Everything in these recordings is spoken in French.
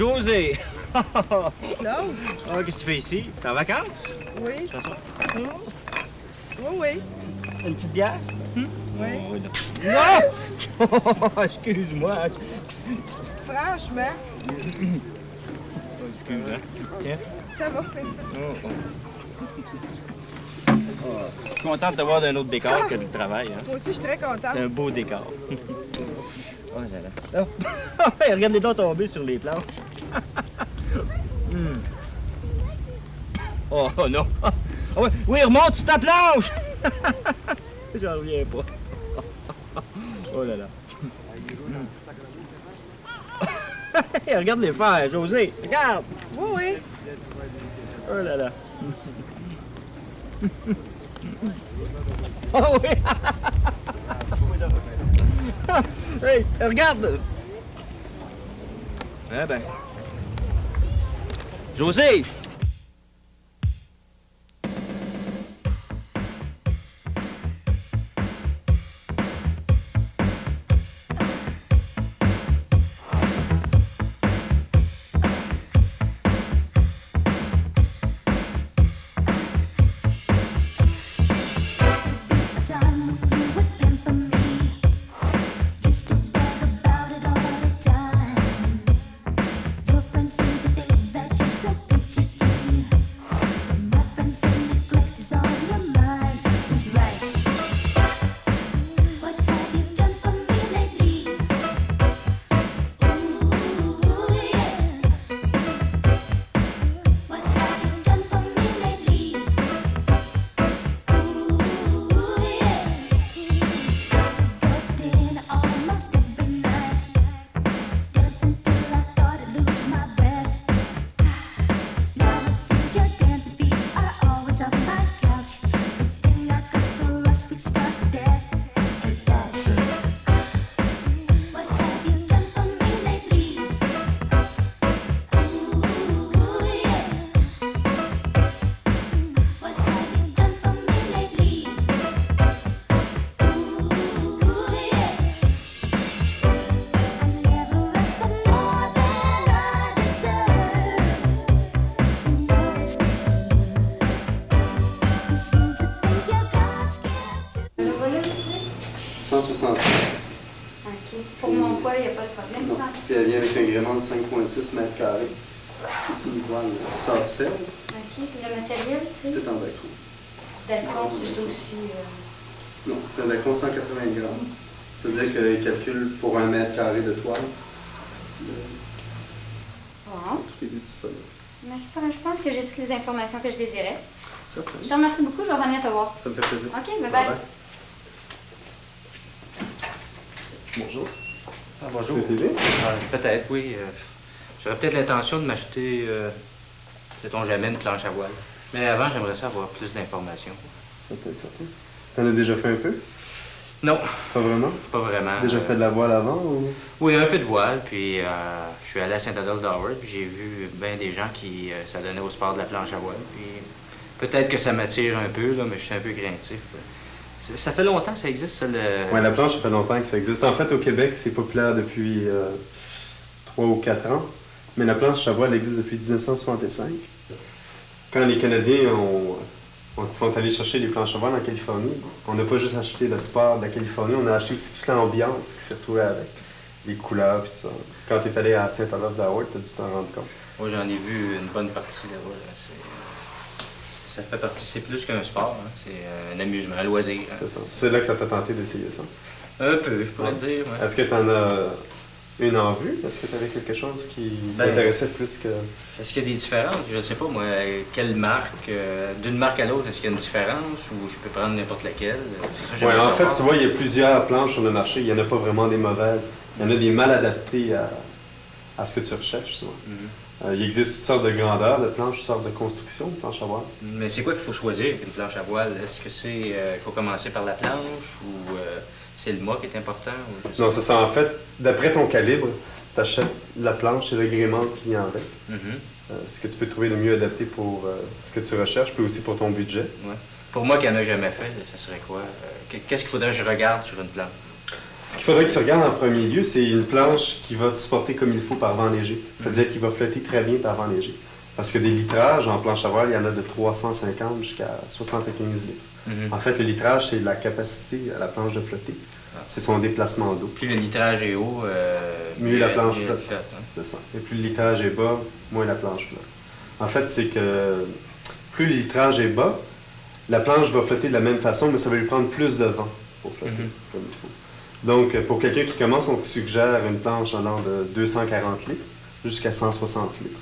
José! Claude? Ah, qu'est-ce que tu fais ici? T'es en vacances? Oui. Tu fais ça? Oui, oui. Une petite bière? Oui. Oh, non! Non! Excuse-moi. Franchement, Excuse, hein? Tiens. ça va, merci. Je suis content de te voir d'un autre décor que du travail. Hein? Moi aussi, je suis très contente. C'est un beau décor. Oh là là. Oh. Regarde les dents tomber sur les planches. Oh non. Ah ouais. Oui, remonte sur ta planche. J'en reviens pas. Oh là là. Regarde les fers, José. Regarde. Oui, oui. Oh là là. Oh oui. Hey, regarde. Eh ben. José. Pour mon poids, il n'y a pas de problème. Non, elle vient avec un gréement de 5,6 mètres carrés. C'est une voile Sarcelle. OK. Le matériel, c'est? C'est en dacron. Dacron, c'est aussi... Non, c'est un dacron 180 grammes. C'est-à-dire qu'il calcule pour 1 mètre carré de toile. Bon. Tous les deux disponibles. Mais c'est pas... Je pense que j'ai toutes les informations que je désirais. Certain. Je te remercie beaucoup. Je vais revenir te voir. Ça me fait plaisir. OK, bye-bye. Bonjour. Ah, bonjour. Tu peux t'aider? Peut-être, oui. J'aurais peut-être l'intention de m'acheter, sait-on jamais, une planche à voile. Mais avant, j'aimerais ça avoir plus d'informations. Certain, certain. T'en as déjà fait un peu? Non, Pas vraiment? pas vraiment. Déjà fait de la voile avant ou? Oui, un peu de voile, puis je suis allé à Saint-Adolphe d'Howard, puis j'ai vu bien des gens qui s'adonnaient au sport de la planche à voile, puis peut-être que ça m'attire un peu, là, mais je suis un peu craintif. Ça fait longtemps que ça existe, ça, le... Oui, la planche, ça fait longtemps que ça existe. En fait, au Québec, c'est populaire depuis 3 ou 4 ans, mais la planche à voile existe depuis 1965. Quand les Canadiens sont allés chercher les planches à voile en Californie, on n'a pas juste acheté le sport de la Californie, on a acheté aussi toute l'ambiance qui s'est retrouvée avec les couleurs et tout ça. Quand tu es allé à Saint-Adolphe d'Howard, tu as dû t'en rendre compte. Moi, j'en ai vu une bonne partie là-bas. Là. Ça fait partie, c'est plus qu'un sport, hein. C'est un amusement, un loisir. Hein. C'est ça. C'est là que ça t'a tenté d'essayer ça. Un peu, je pourrais dire. Ouais. Est-ce que tu en as une en vue? Est-ce que tu avais quelque chose qui t'intéressait plus que... Est-ce qu'il y a des différences? Je ne sais pas, moi, quelle marque, d'une marque à l'autre, est-ce qu'il y a une différence ou je peux prendre n'importe laquelle? Oui, en fait, tu vois, il y a plusieurs planches sur le marché. Il n'y en a pas vraiment des mauvaises. Il y en a des mal adaptées à ce que tu recherches, souvent. Il existe toutes sortes de grandeurs de planches, toutes sortes de constructions de planches à voile. Mais c'est quoi qu'il faut choisir avec une planche à voile? Est-ce que c'est, il faut commencer par la planche ou c'est le mât qui est important? Ou non, c'est ça. En fait, d'après ton calibre, tu achètes la planche et le gréement qui vient avec. Ce que tu peux trouver le mieux adapté pour ce que tu recherches, puis aussi pour ton budget. Ouais. Pour moi qui n'en a jamais fait, ça serait quoi? Qu'est-ce qu'il faudrait que je regarde sur une planche? Ce qu'il faudrait que tu regardes en premier lieu, c'est une planche qui va te supporter comme il faut par vent léger. C'est-à-dire qu'il va flotter très bien par vent léger. Parce que des litrages en planche à voile, il y en a de 350 jusqu'à 75 litres. En fait, le litrage, c'est la capacité à la planche de flotter. C'est son déplacement d'eau. Plus le litrage est haut, Mieux la planche flotte. hein. C'est ça. Et plus le litrage est bas, moins la planche flotte. En fait, c'est que plus le litrage est bas, la planche va flotter de la même façon, mais ça va lui prendre plus de vent pour flotter comme il faut. Donc, pour quelqu'un qui commence, on suggère une planche allant de 240 litres jusqu'à 160 litres,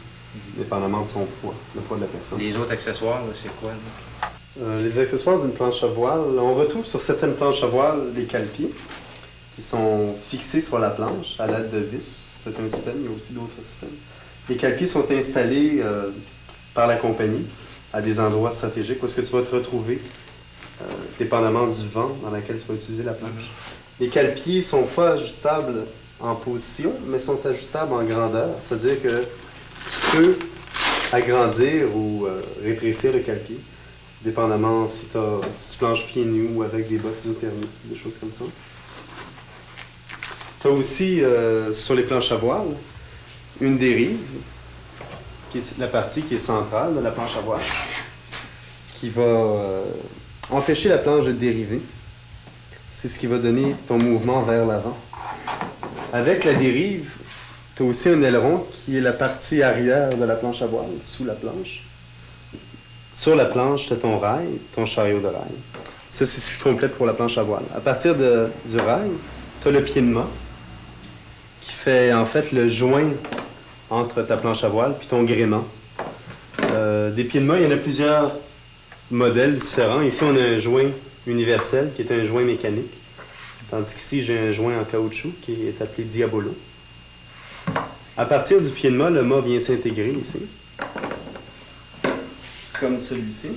dépendamment de son poids, le poids de la personne. Les autres accessoires, là, c'est quoi? Là? Les accessoires d'une planche à voile, on retrouve sur certaines planches à voile les cale-pieds qui sont fixés sur la planche à l'aide de vis. C'est un système, il y a aussi d'autres systèmes. Les cale-pieds sont installés par la compagnie à des endroits stratégiques où est-ce que tu vas te retrouver, dépendamment du vent dans lequel tu vas utiliser la planche. Les cale-pieds ne sont pas ajustables en position, mais sont ajustables en grandeur. C'est-à-dire que tu peux agrandir ou rétrécir le cale-pied, dépendamment si tu planches pieds nus ou avec des bottes isothermiques, des choses comme ça. Tu as aussi, sur les planches à voile, une dérive, qui est la partie qui est centrale de la planche à voile, qui va empêcher la planche de dériver. C'est ce qui va donner ton mouvement vers l'avant. Avec la dérive, tu as aussi un aileron qui est la partie arrière de la planche à voile, sous la planche. Sur la planche, tu as ton rail, ton chariot de rail. Ça, c'est ce qui complète pour la planche à voile. À partir du rail, tu as le pied de mât, qui fait en fait le joint entre ta planche à voile puis ton gréement. Des pieds de mât, il y en a plusieurs modèles différents. Ici, on a un joint universel qui est un joint mécanique. Tandis qu'ici, j'ai un joint en caoutchouc qui est appelé Diabolo. À partir du pied de mât, le mât vient s'intégrer ici. Comme celui-ci.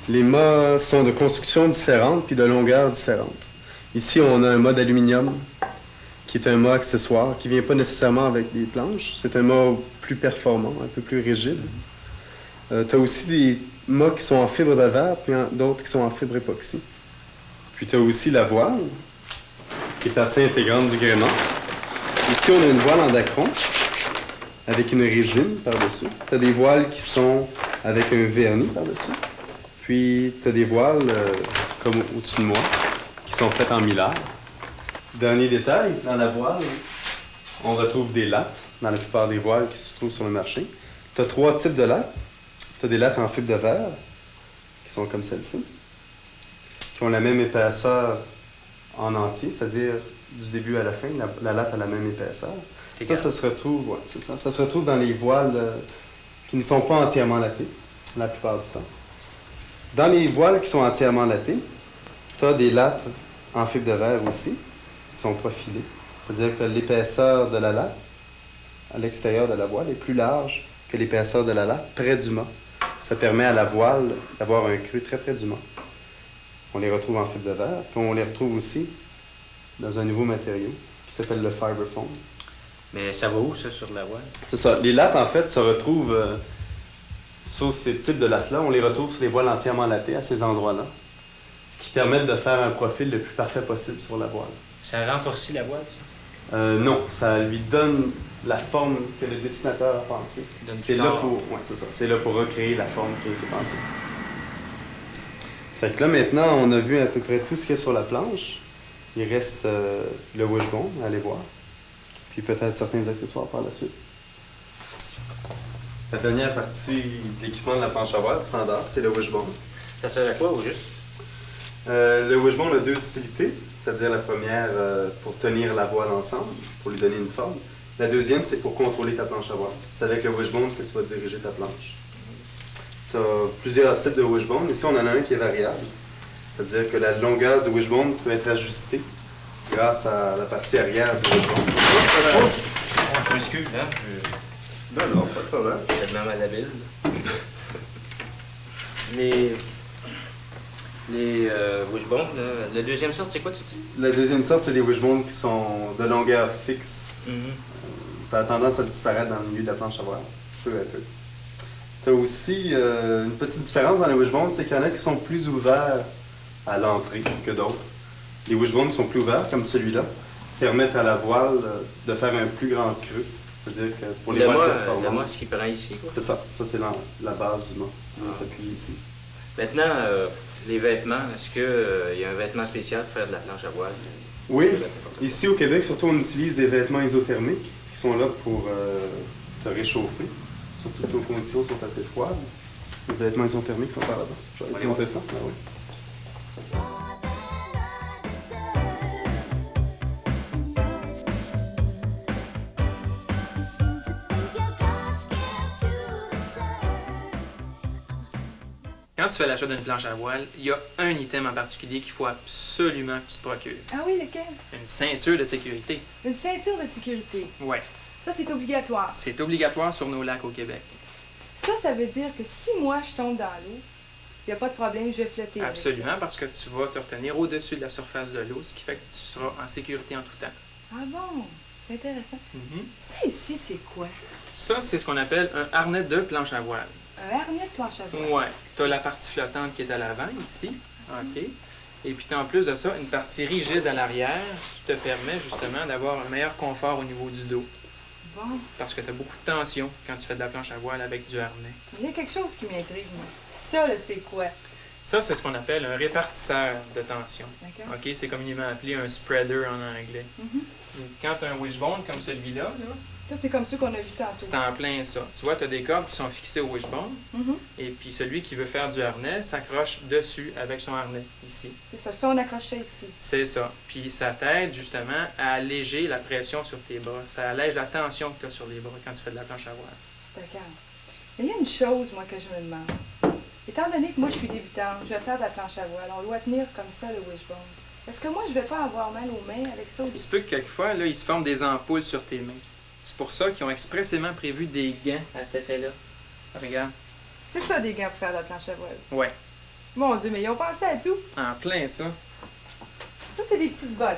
Les mâts sont de construction différente puis de longueur différente. Ici, on a un mât d'aluminium qui est un mât accessoire qui ne vient pas nécessairement avec des planches. C'est un mât plus performant, un peu plus rigide. Tu as aussi des mâts qui sont en fibre de verre, puis d'autres qui sont en fibre époxy. Puis tu as aussi la voile, qui est partie intégrante du gréement. Ici, on a une voile en dacron, avec une résine par-dessus. Tu as des voiles qui sont avec un vernis par-dessus. Puis tu as des voiles, comme au-dessus de moi, qui sont faites en mylar. Dernier détail, dans la voile, on retrouve des lattes, dans la plupart des voiles qui se trouvent sur le marché. Tu as 3 types de lattes. Tu as des lattes en fibre de verre, qui sont comme celle-ci, qui ont la même épaisseur en entier, c'est-à-dire du début à la fin, la latte a la même épaisseur. Ça se retrouve, c'est ça. Ça se retrouve dans les voiles qui ne sont pas entièrement lattées, la plupart du temps. Dans les voiles qui sont entièrement lattées, tu as des lattes en fibre de verre aussi, qui sont profilées. C'est-à-dire que l'épaisseur de la latte, à l'extérieur de la voile, est plus large que l'épaisseur de la latte près du mât. Ça permet à la voile d'avoir un creux très près du mât. On les retrouve en fibre de verre, puis on les retrouve aussi dans un nouveau matériau qui s'appelle le Fiberfoam. Mais ça va où, ça, sur la voile? C'est ça. Les lattes, en fait, se retrouvent sur ces types de lattes-là. On les retrouve sur les voiles entièrement lattées à ces endroits-là, ce qui permet de faire un profil le plus parfait possible sur la voile. Ça renforcit la voile, ça? Non, ça lui donne la forme que le dessinateur a pensée. C'est là c'est là pour recréer la forme qui a été pensée. Fait que là, maintenant, on a vu à peu près tout ce qu'il y a sur la planche. Il reste le wishbone à aller voir. Puis peut-être certains accessoires par la suite. La dernière partie de l'équipement de la planche à voile standard, c'est le wishbone. Ça sert à quoi, au juste? Le wishbone a 2 utilités. C'est-à-dire la première pour tenir la voile ensemble, pour lui donner une forme. La deuxième, c'est pour contrôler ta planche à voile. C'est avec le wishbone que tu vas diriger ta planche. Tu as plusieurs types de wishbone. Ici, on en a un qui est variable. C'est-à-dire que la longueur du wishbone peut être ajustée grâce à la partie arrière du wishbone. Je m'excuse, hein? Non, pas de problème. Je suis tellement malhabile. Les wishbones, la deuxième sorte, c'est quoi, tu dis? La deuxième sorte, c'est des wishbones qui sont de longueur fixe. Ça a tendance à disparaître dans le milieu de la planche à voile, peu à peu. Tu as aussi une petite différence dans les wishbones, c'est qu'il y en a qui sont plus ouverts à l'entrée que d'autres. Les wishbones sont plus ouverts, comme celui-là, permettent à la voile de faire un plus grand creux. C'est-à-dire que pour les voiles performantes... Le mât, ce qui prend ici, quoi. C'est ça. Ça, c'est la base du mât. On va s'appuyer ici. Maintenant, les vêtements, est-ce qu'il y a un vêtement spécial pour faire de la planche à voile? Oui. Ici, au Québec, surtout, on utilise des vêtements isothermiques qui sont là pour te réchauffer. Surtout que nos conditions sont assez froides. Les vêtements isothermiques sont par là-bas. Je vais te montrer ça. Ah, oui. Quand tu fais l'achat d'une planche à voile, il y a un item en particulier qu'il faut absolument que tu te procures. Ah oui, lequel? Une ceinture de sécurité. Une ceinture de sécurité. Ouais. Ça, c'est obligatoire. C'est obligatoire sur nos lacs au Québec. Ça veut dire que si moi, je tombe dans l'eau, il n'y a pas de problème, je vais flotter. avec ça. Absolument, parce que tu vas te retenir au-dessus de la surface de l'eau, ce qui fait que tu seras en sécurité en tout temps. Ah bon? C'est intéressant. Mhm. Ça ici, c'est quoi? Ça, c'est ce qu'on appelle un harnais de planche à voile. Un harnais de planche à voile. Ouais. Tu as la partie flottante qui est à l'avant, ici. OK. Et puis, tu as en plus de ça une partie rigide à l'arrière qui te permet justement d'avoir un meilleur confort au niveau du dos. Bon. Parce que tu as beaucoup de tension quand tu fais de la planche à voile avec du harnais. Il y a quelque chose qui m'intrigue, moi. Ça, là, c'est quoi? Ça, c'est ce qu'on appelle un répartisseur de tension. D'accord. OK? C'est communément appelé un spreader en anglais. Mhm. Quand tu as un wishbone comme celui-là, là, Ça, c'est comme ceux qu'on a vu tantôt. c'est en plein ça. Tu vois, tu as des cordes qui sont fixées au wishbone, Mhm. et puis celui qui veut faire du harnais s'accroche dessus avec son harnais, ici. C'est ça. Ça, on accroche ça ici. C'est ça. Puis ça t'aide justement à alléger la pression sur tes bras. Ça allège la tension que tu as sur les bras quand tu fais de la planche à voile. D'accord. Mais il y a une chose, moi, que je me demande. Étant donné que moi, je suis débutante, je vais faire de la planche à voile, on doit tenir comme ça le wishbone. Est-ce que moi, je vais pas avoir mal aux mains avec ça? Il se peut que quelquefois, là, il se forme des ampoules sur tes mains. C'est pour ça qu'ils ont expressément prévu des gants à cet effet-là. Regarde. C'est ça, des gants pour faire de la planche à voile. Ouais. Mon Dieu, mais ils ont pensé à tout. En plein ça. Ça, c'est des petites bottes.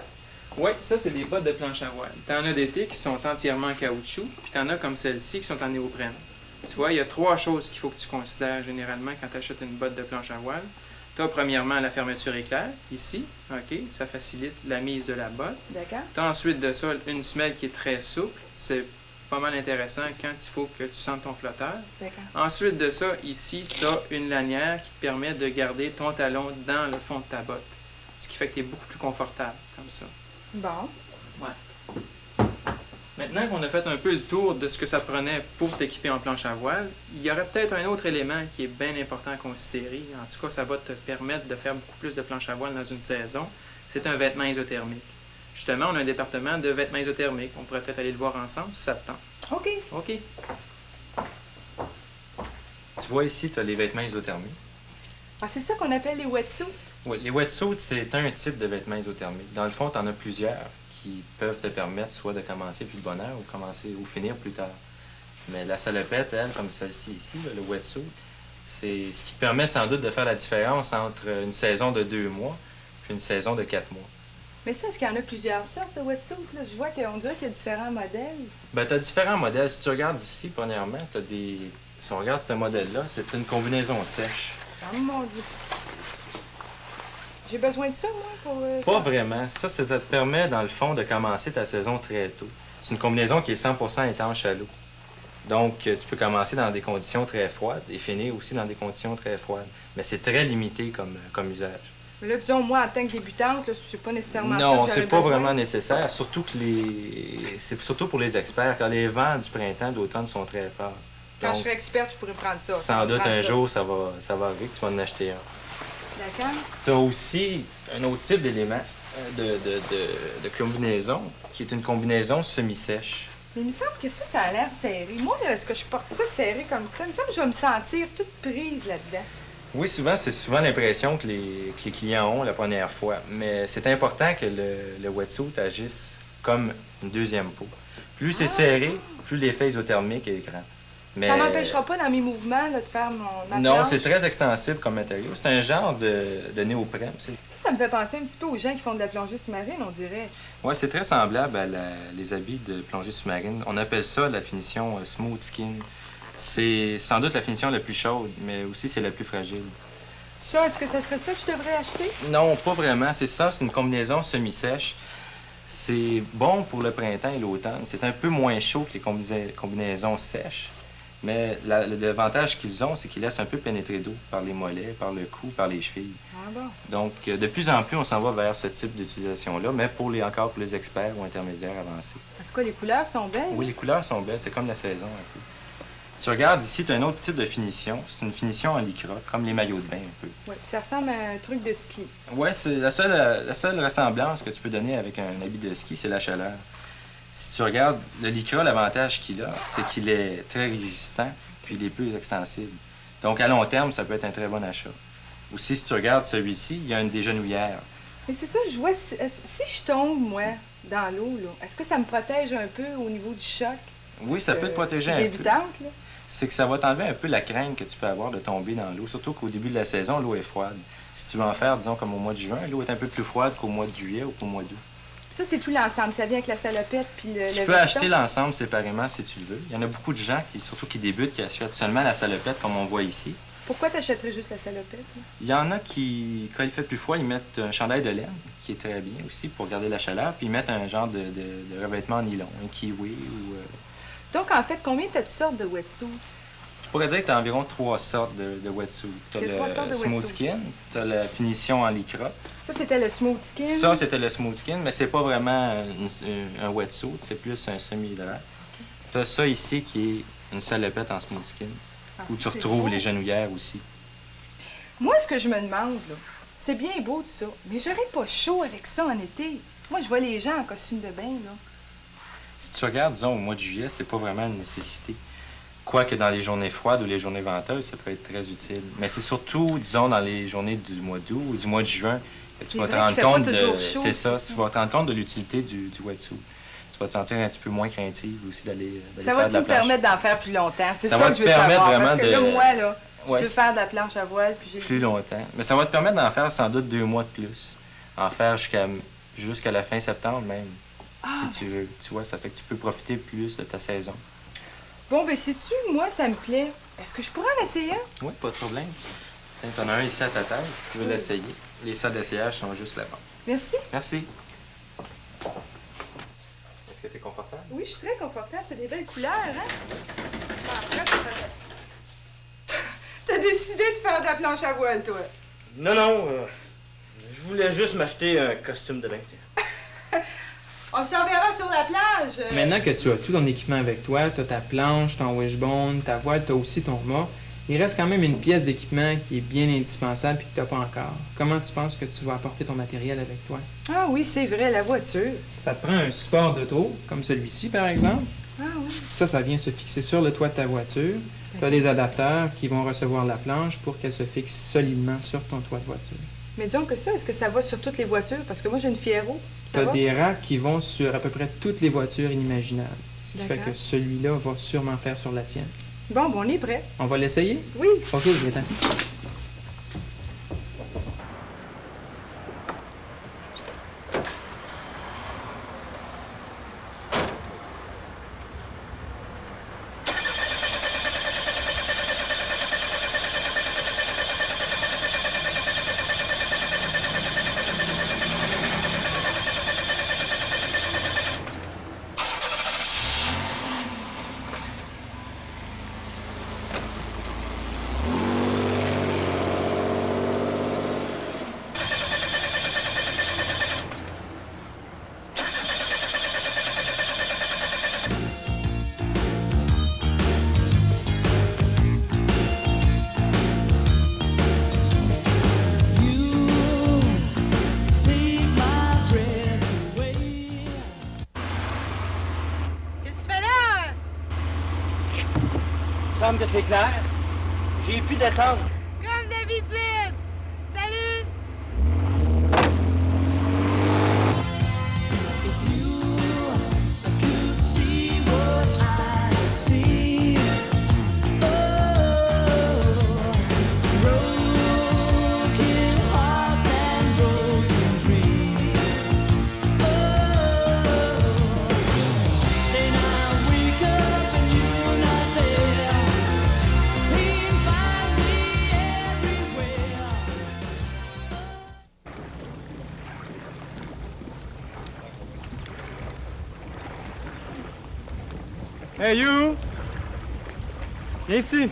Oui, ça, c'est des bottes de planche à voile. T'en as d'été qui sont entièrement en caoutchouc, puis t'en as comme celle-ci qui sont en néoprène. Tu vois, il y a 3 choses qu'il faut que tu considères généralement quand tu achètes une botte de planche à voile. Tu as premièrement la fermeture éclair, ici, OK, ça facilite la mise de la botte. D'accord? Tu as ensuite de ça une semelle qui est très souple, c'est pas mal intéressant quand il faut que tu sentes ton flotteur. D'accord. Ensuite de ça, ici, tu as une lanière qui te permet de garder ton talon dans le fond de ta botte, ce qui fait que tu es beaucoup plus confortable, comme ça. Bon. Maintenant qu'on a fait un peu le tour de ce que ça prenait pour t'équiper en planche à voile, il y aurait peut-être un autre élément qui est bien important à considérer. En tout cas, ça va te permettre de faire beaucoup plus de planche à voile dans une saison. C'est un vêtement isothermique. Justement, on a un département de vêtements isothermiques. On pourrait peut-être aller le voir ensemble si ça te tente. OK. OK. Tu vois ici, tu as les vêtements isothermiques. Ah, c'est ça qu'on appelle les wetsuits? Oui, les wetsuits, c'est un type de vêtements isothermiques. Dans le fond, tu en as plusieurs qui peuvent te permettre soit de commencer plus de bonne heure ou finir plus tard. Mais la salopette, elle, comme celle-ci ici, là, le wetsuit, c'est ce qui te permet sans doute de faire la différence entre une saison de 2 mois puis une saison de 4 mois. Mais ça, est-ce qu'il y en a plusieurs sortes de wetsuits? Là? Je vois qu'on dirait qu'il y a différents modèles. Ben, tu as différents modèles. Si tu regardes ici, premièrement, tu as des... Si on regarde ce modèle-là, c'est une combinaison sèche. Oh mon Dieu. J'ai besoin de ça, moi, pour... Pas vraiment. Ça te permet, dans le fond, de commencer ta saison très tôt. C'est une combinaison qui est 100% étanche à l'eau. Donc, tu peux commencer dans des conditions très froides et finir aussi dans des conditions très froides. Mais c'est très limité comme usage. Mais là, disons, moi, en tant que débutante, là, c'est pas nécessairement ça Non, que c'est j'aurais pas besoin. vraiment nécessaire. Surtout que c'est surtout pour les experts, quand les vents du printemps, d'automne sont très forts. Quand Donc, je serais experte, je pourrais prendre ça. sans doute Prendre un ça. jour, ça va arriver que tu vas en acheter un. D'accord? Tu as aussi un autre type d'élément de combinaison, qui est une combinaison semi-sèche. Mais il me semble que ça a l'air serré. Moi, là, est-ce que je porte ça serré comme ça? Il me semble que je vais me sentir toute prise là-dedans. Oui, c'est souvent l'impression que les clients ont la première fois. Mais c'est important que le wetsuit agisse comme une deuxième peau. Plus c'est serré, plus l'effet isothermique est grand. Mais... Ça m'empêchera pas dans mes mouvements là, de faire ma Non, planche. c'est très extensible comme matériau. C'est un genre de néoprène. Ça me fait penser un petit peu aux gens qui font de la plongée sous-marine, on dirait. Oui, c'est très semblable à les habits de plongée sous-marine. On appelle ça la finition smooth skin. C'est sans doute la finition la plus chaude, mais aussi c'est la plus fragile. Ça, est-ce que ça serait ça que je devrais acheter? Non, pas vraiment. C'est ça, c'est une combinaison semi-sèche. C'est bon pour le printemps et l'automne. C'est un peu moins chaud que les combinaisons sèches. Mais l'avantage qu'ils ont, c'est qu'ils laissent un peu pénétrer d'eau par les mollets, par le cou, par les chevilles. Ah bon? Donc, de plus en plus, on s'en va vers ce type d'utilisation-là, mais encore pour les experts ou intermédiaires avancés. En tout cas, les couleurs sont belles. Oui, les couleurs sont belles. C'est comme la saison un peu. Tu regardes ici, tu as un autre type de finition. C'est une finition en lycra, comme les maillots de bain un peu. Oui, puis ça ressemble à un truc de ski. Oui, c'est la seule ressemblance que tu peux donner avec un habit de ski, c'est la chaleur. Si tu regardes le lycra, l'avantage qu'il a, c'est qu'il est très résistant, puis il est plus extensible. Donc, à long terme, ça peut être un très bon achat. Aussi, si tu regardes celui-ci, il y a une dégenouillère. Mais c'est ça, je vois, si je tombe, moi, dans l'eau, là, est-ce que ça me protège un peu au niveau du choc? Oui, ça peut te protéger Je suis un peu. débutante, là. C'est que ça va t'enlever un peu la crainte que tu peux avoir de tomber dans l'eau, surtout qu'au début de la saison, l'eau est froide. Si tu veux en faire, disons, comme au mois de juin, l'eau est un peu plus froide qu'au mois de juillet ou qu'au mois d'août. Ça, c'est tout l'ensemble. Ça vient avec la salopette puis le Tu peux veston. acheter l'ensemble séparément si tu le veux. Il y en a beaucoup de gens, surtout qui débutent, qui achètent seulement la salopette, comme on voit ici. Pourquoi t'achèterais juste la salopette? Là? Il y en a qui, quand il fait plus froid, ils mettent un chandail de laine, qui est très bien aussi pour garder la chaleur, puis ils mettent un genre de revêtement en nylon, un kiwi ou... Donc, en fait, combien t'as de sortes de wetsuits? Je pourrais dire que tu as environ 3 sortes de wetsuits. Tu as Il y a 3 sortes de le smooth wetsuits. skin, tu as la finition en lycra. Ça, c'était le smooth skin. Ça, c'était le smooth skin, mais c'est pas vraiment un wetsuit, c'est plus un semi-drap. Tu as ça ici qui est une salopette en smooth skin, Ah, où ça, tu c'est retrouves beau. les genouillères aussi. Moi, ce que je me demande, là, c'est bien beau tout ça, mais j'aurais pas chaud avec ça en été. Moi, je vois les gens en costume de bain, là. Si tu regardes, disons, au mois de juillet, c'est pas vraiment une nécessité. Quoique dans les journées froides ou les journées venteuses, ça peut être très utile. Mais c'est surtout, disons, dans les journées du mois d'août ou du mois de juin que tu C'est vas te vrai rendre qu'il fait pas compte toujours de... chaud, C'est ça, c'est tu vas te rendre compte de l'utilité du wetsuit. Tu vas te sentir un petit peu moins craintive aussi d'aller Ça faire va-tu de la me planche. permettre d'en faire plus longtemps? C'est Ça ça, va que te je veux permettre savoir. vraiment Parce que là, de- moi, là, Ouais, je veux faire de la planche à voile, puis j'ai... plus longtemps. Mais ça va te permettre d'en faire sans doute 2 mois de plus. En faire jusqu'à la fin septembre même, si tu veux. Tu vois, ça fait que tu peux profiter plus de ta saison. Bon, ben, sais-tu, moi, ça me plaît. Est-ce que je pourrais en essayer un? Oui, pas de problème. Tu en as un ici à ta tête, si tu veux Oui. l'essayer. Les salles d'essayage sont juste là-bas. Merci. Merci. Est-ce que tu es confortable? Oui, je suis très confortable. C'est des belles couleurs, hein? Ah, après, ça fait- T'as décidé de faire de la planche à voile, toi? Non, je voulais juste m'acheter un costume de bain. On se reverra sur la plage. Maintenant que tu as tout ton équipement avec toi, tu as ta planche, ton wishbone, ta voile, tu as aussi ton mât, il reste quand même une pièce d'équipement qui est bien indispensable et que tu n'as pas encore. Comment tu penses que tu vas apporter ton matériel avec toi? Ah oui, c'est vrai, la voiture. Ça te prend un support d'auto, comme celui-ci par exemple. Ah oui. Ça vient se fixer sur le toit de ta voiture. Tu as des adapteurs qui vont recevoir la planche pour qu'elle se fixe solidement sur ton toit de voiture. Mais disons que ça, est-ce que ça va sur toutes les voitures? Parce que moi, j'ai une Fiero. Tu Ça as va? des racks qui vont sur à peu près toutes les voitures inimaginables. Ce qui fait D'accord. que celui-là va sûrement faire sur la tienne. Bon, on est prêt. On va l'essayer? Oui. OK, viens-t'en. Qu'est-ce que tu fais là? Il me semble que c'est clair. J'ai pu descendre. Comme d'habitude. Salut! Hey you! Viens ici!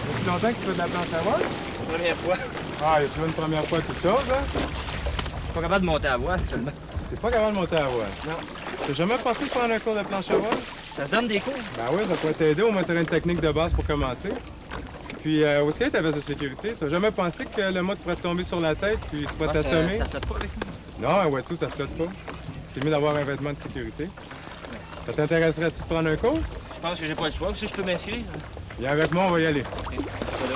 Ça fait longtemps que tu fais de la planche à voile? Première fois. Ah, il y a toujours une première fois toute chose, hein? Je suis pas capable de monter à voile seulement. T'es pas capable de monter à voile? Non. T'as jamais pensé de prendre un cours de planche à voile? Ça se donne des cours. Ben oui, ça pourrait t'aider au moins t'aurais une technique de base pour commencer. Puis, où est-ce qu'il y a ta veste de sécurité? T'as jamais pensé que le mât pourrait te tomber sur la tête puis tu pourrais t'assommer? Ça flotte pas avec ça. Non, un wetsuit, ça flotte pas. C'est mieux d'avoir un vêtement de sécurité. Ça t'intéresserait-tu de prendre un cours? Je pense que j'ai pas le choix. Si je peux m'inscrire. Viens avec moi, on va y aller. Ok, ça là.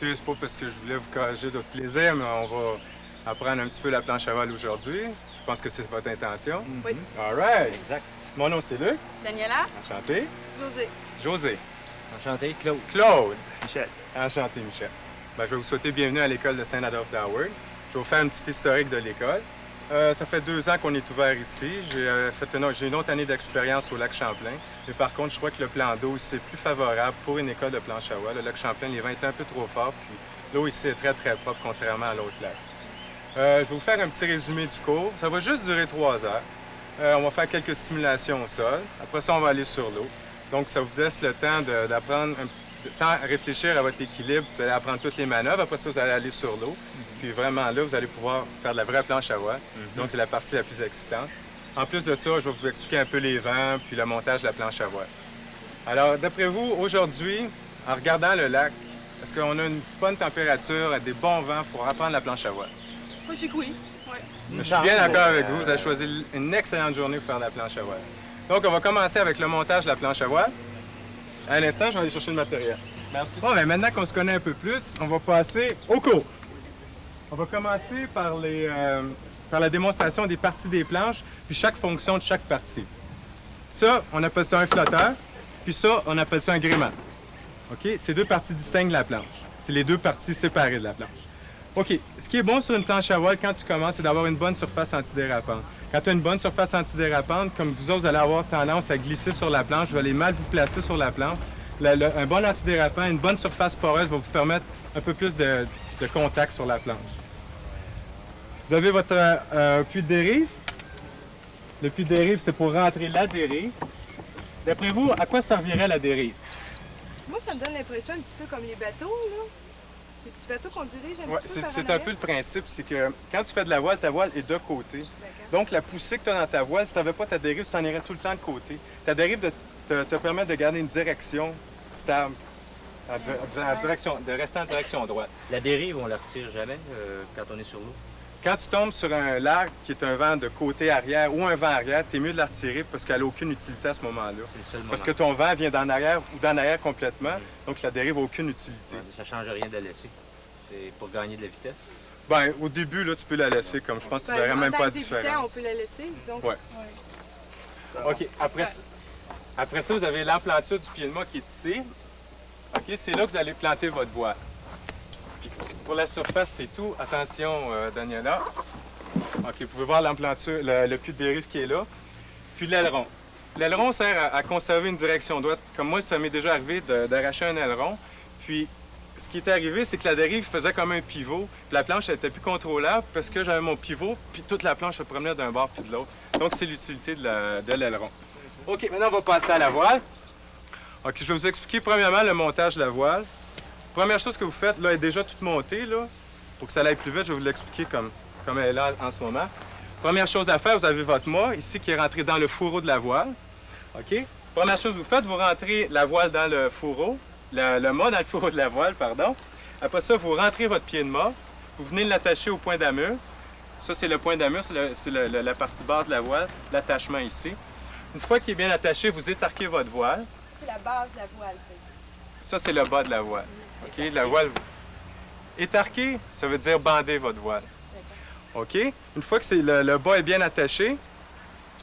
Écoutez, c'est pas parce que je voulais vous cacher votre plaisir, mais on va apprendre un petit peu la planche à voile aujourd'hui. Je pense que c'est votre intention. Oui. All right. Exact. Mon nom, c'est Luc. Daniela? Enchanté. José. José. Enchanté, Claude. Claude. Michel. Enchanté, Michel. Ben, je vais vous souhaiter bienvenue à l'école de Saint-Adolphe d'Howard. Je vais vous faire une petite historique de l'école. Ça fait 2 ans qu'on est ouvert ici. J'ai une autre année d'expérience au lac Champlain. Mais par contre, je crois que le plan d'eau ici est plus favorable pour une école de planche à voile. Le lac Champlain, les vents étaient un peu trop forts, puis l'eau ici est très, très propre, contrairement à l'autre lac. Je vais vous faire un petit résumé du cours. Ça va juste durer 3 heures. On va faire quelques simulations au sol. Après ça, on va aller sur l'eau. Donc, ça vous laisse le temps d'apprendre, sans réfléchir à votre équilibre. Vous allez apprendre toutes les manœuvres. Après ça, vous allez aller sur l'eau. Puis vraiment, là, vous allez pouvoir faire de la vraie planche à voile. Disons que c'est la partie la plus excitante. En plus de ça, je vais vous expliquer un peu les vents puis le montage de la planche à voile. Alors, d'après vous, aujourd'hui, en regardant le lac, est-ce qu'on a une bonne température, des bons vents pour apprendre la planche à voile? Moi, j'ai que oui. Ouais. Je suis bien d'accord avec vous. Vous avez choisi une excellente journée pour faire de la planche à voile. Donc, on va commencer avec le montage de la planche à voile. À l'instant, je vais aller chercher le matériel. Merci. Bon, bien, maintenant qu'on se connaît un peu plus, on va passer au cours. On va commencer par la démonstration des parties des planches, puis chaque fonction de chaque partie. Ça, on appelle ça un flotteur, puis ça, on appelle ça un gréement. OK? C'est 2 parties distinctes de la planche. C'est les 2 parties séparées de la planche. OK. Ce qui est bon sur une planche à voile quand tu commences, c'est d'avoir une bonne surface antidérapante. Quand tu as une bonne surface antidérapante, comme vous autres, vous allez avoir tendance à glisser sur la planche, vous allez mal vous placer sur la planche. Un bon antidérapant, une bonne surface poreuse va vous permettre un peu plus de contact sur la planche. Vous avez votre puits de dérive. Le puits de dérive, c'est pour rentrer la dérive. D'après vous, à quoi servirait la dérive? Moi, ça me donne l'impression un petit peu comme les bateaux, là. Les petits bateaux qu'on dirige un Ouais, petit peu par en c'est un arrière. peu le principe, c'est que quand tu fais de la voile, ta voile est de côté. D'accord. Donc, la poussée que tu as dans ta voile, si tu n'avais pas ta dérive, tu t'en irais tout le temps de côté. Ta dérive te permet de garder une direction stable, de rester en direction droite. La dérive, on la retire jamais quand on est sur l'eau. Quand tu tombes sur un lac qui est un vent de côté arrière ou un vent arrière, tu es mieux de la retirer parce qu'elle n'a aucune utilité à ce moment-là. C'est le seul moment. Parce que ton vent vient d'en arrière ou d'en arrière complètement, donc la dérive n'a aucune utilité. Ouais, ça change rien de la laisser. C'est pour gagner de la vitesse. Ben, au début, là, tu peux la laisser comme je pense que tu ne verrais En même tant pas la que débutant, différence. on peut la laisser, disons. Ouais. OK. Après ça, vous avez l'emplanture du pied de mât qui est ici. OK, c'est là que vous allez planter votre voile. Puis, pour la surface, c'est tout. Attention, Daniela. OK, vous pouvez voir l'emplanture, le puits de dérive qui est là. Puis l'aileron. L'aileron sert à conserver une direction droite. Comme moi, ça m'est déjà arrivé d'arracher un aileron. Puis, ce qui est arrivé, c'est que la dérive faisait comme un pivot. Puis la planche n'était plus contrôlable parce que j'avais mon pivot, puis toute la planche se promenait d'un bord puis de l'autre. Donc, c'est l'utilité de l'aileron. OK, maintenant, on va passer à la voile. OK, je vais vous expliquer premièrement le montage de la voile. Première chose que vous faites, là, elle est déjà toute montée, là. Pour que ça aille plus vite, je vais vous l'expliquer comme elle est là en ce moment. Première chose à faire, vous avez votre mât ici qui est rentré dans le fourreau de la voile. OK? Première chose que vous faites, vous rentrez la voile dans le fourreau, le mât dans le fourreau de la voile, pardon. Après ça, vous rentrez votre pied de mât, vous venez l'attacher au point d'amure. Ça, c'est le point d'amure, c'est la partie basse de la voile, l'attachement ici. Une fois qu'il est bien attaché, vous étarquez votre voile. c'est la base de la voile, ça ici. Ça, c'est le bas de la voile. OK? La voile étarquée, ça veut dire bander votre voile. OK? Une fois que le bas est bien attaché,